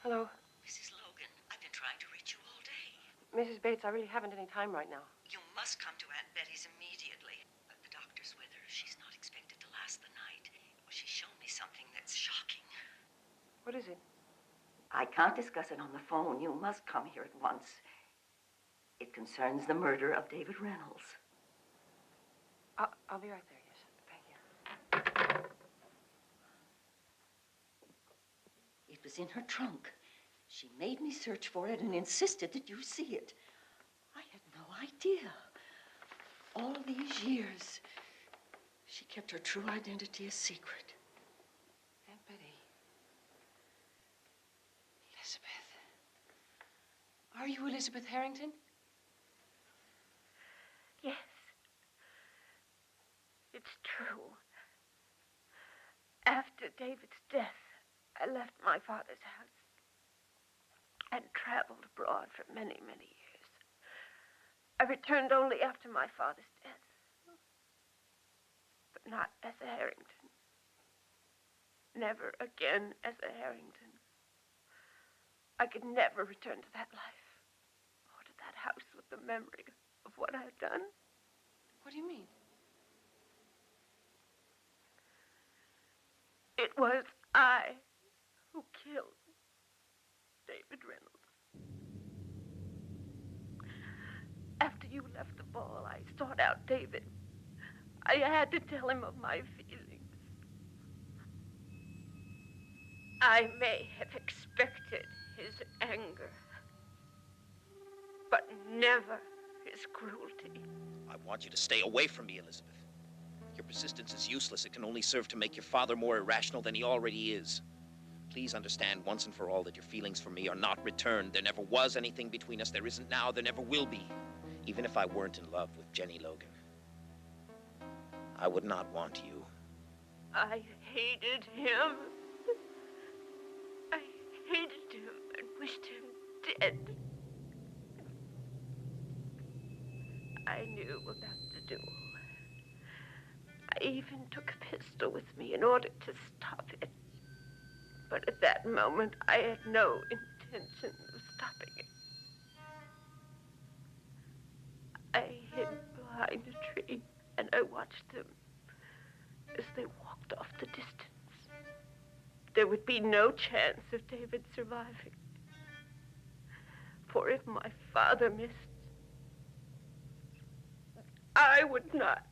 Hello? Mrs. Logan, I've been trying to reach you all day. Mrs. Bates, I really haven't any time right now. You must come to Aunt Betty's immediately. The doctor's with her. She's not expected to last the night. She's shown me something that's shocking. What is it? I can't discuss it on the phone. You must come here at once. It concerns the murder of David Reynolds. I'll be right there, yes. Thank you. It was in her trunk. She made me search for it and insisted that you see it. I had no idea. All these years, she kept her true identity a secret. Aunt Betty. Elizabeth. Are you Elizabeth Harrington? Yes. It's true. After David's death, I left my father's house and traveled abroad for many, many years. I returned only after my father's death, but not as a Harrington. Never again as a Harrington. I could never return to that life or to that house with the memory of what I've done. What do you mean? It was I who killed David Reynolds. After you left the ball, I sought out David. I had to tell him of my feelings. I may have expected his anger, but never his cruelty. I want you to stay away from me, Elizabeth. Your persistence is useless. It can only serve to make your father more irrational than he already is. Please understand once and for all that your feelings for me are not returned. There never was anything between us. There isn't now. There never will be. Even if I weren't in love with Jennie Logan, I would not want you. I hated him. I hated him and wished him dead. I knew about the duel. I even took a pistol with me in order to stop it. But at that moment, I had no intention of stopping it. I hid behind a tree, and I watched them as they walked off the distance. There would be no chance of David surviving. For if my father missed, I would not.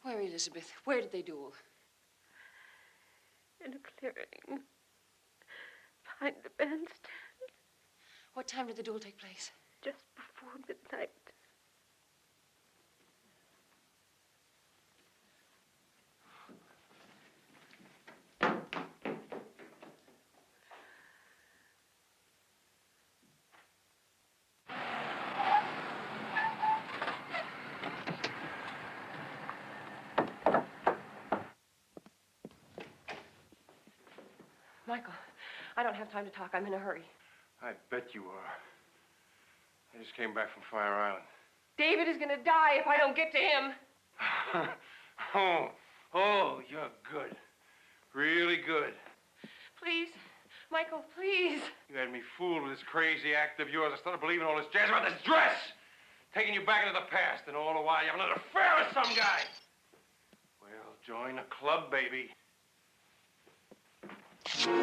Where, Elizabeth? Where did they duel? In a clearing behind the bandstand. What time did the duel take place? Just before midnight. Michael, I don't have time to talk. I'm in a hurry. I bet you are. I just came back from Fire Island. David is gonna die if I don't get to him. Oh, you're good. Really good. Please, Michael, please. You had me fooled with this crazy act of yours. I started believing all this jazz about this dress. Taking you back into the past, and all the while you have another affair with some guy. Well, join the club, baby. Jenny!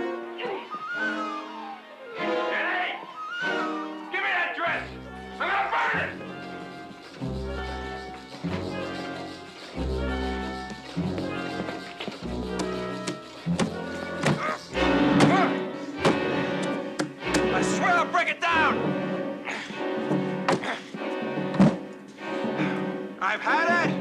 Give me that dress! I'm gonna burn it! I swear I'll break it down! I've had it!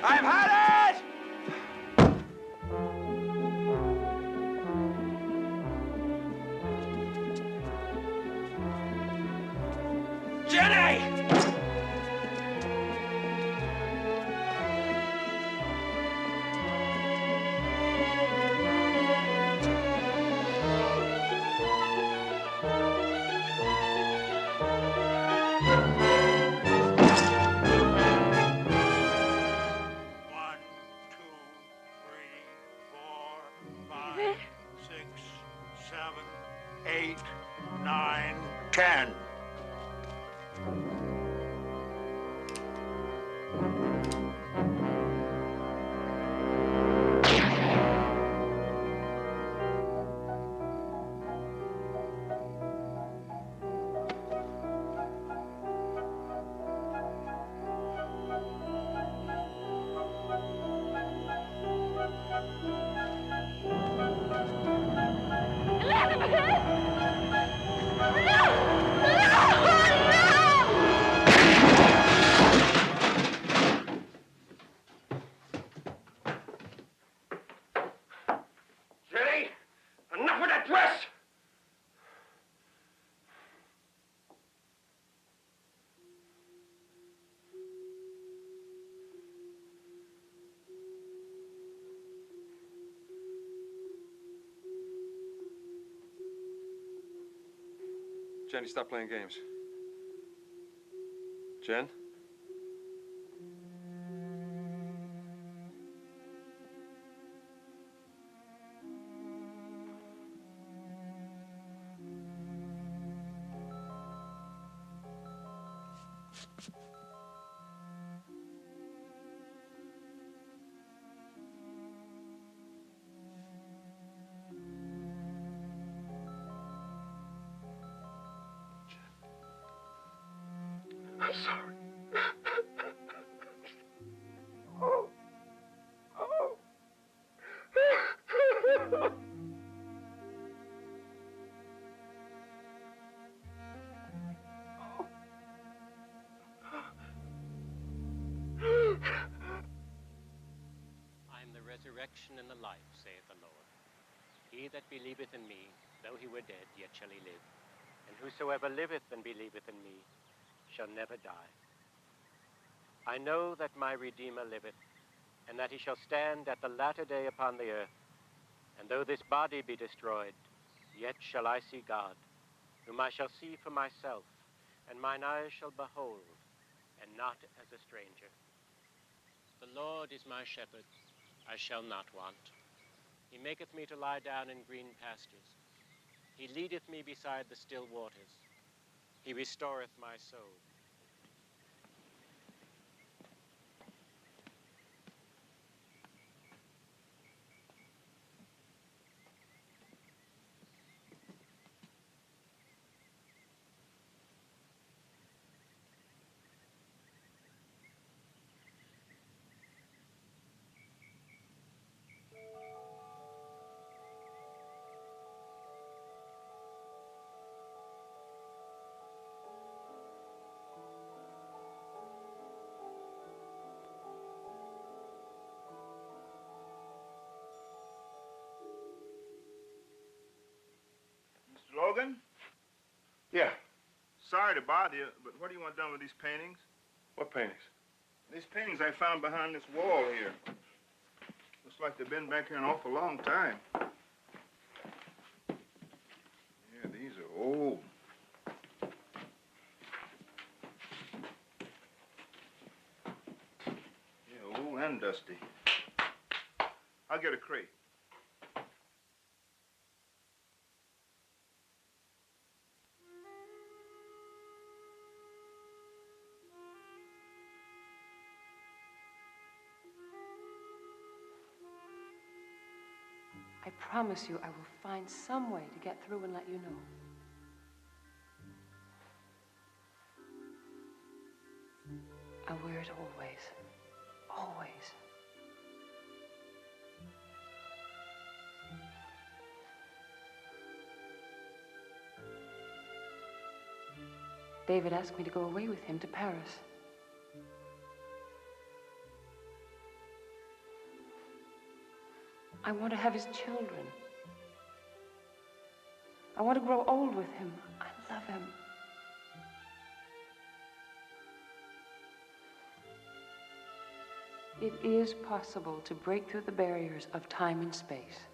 I've had it! Jenny! Jenny, stop playing games. Jen? I'm sorry. Oh. Oh. I am the resurrection and the life, saith the Lord. He that believeth in me, though he were dead, yet shall he live. And whosoever liveth and believeth in me shall never die. I know that my Redeemer liveth, and that he shall stand at the latter day upon the earth. And though this body be destroyed, yet shall I see God, whom I shall see for myself, and mine eyes shall behold, and not as a stranger. The Lord is my shepherd, I shall not want. He maketh me to lie down in green pastures. He leadeth me beside the still waters. He restoreth my soul. Mr. Logan? Yeah. Sorry to bother you, but what do you want done with these paintings? What paintings? These paintings I found behind this wall here. Looks like they've been back here an awful long time. Yeah, these are old. Yeah, old and dusty. I'll get a crate. I promise you I will find some way to get through and let you know. I'll wear it always. Always. David asked me to go away with him to Paris. I want to have his children. I want to grow old with him. I love him. It is possible to break through the barriers of time and space.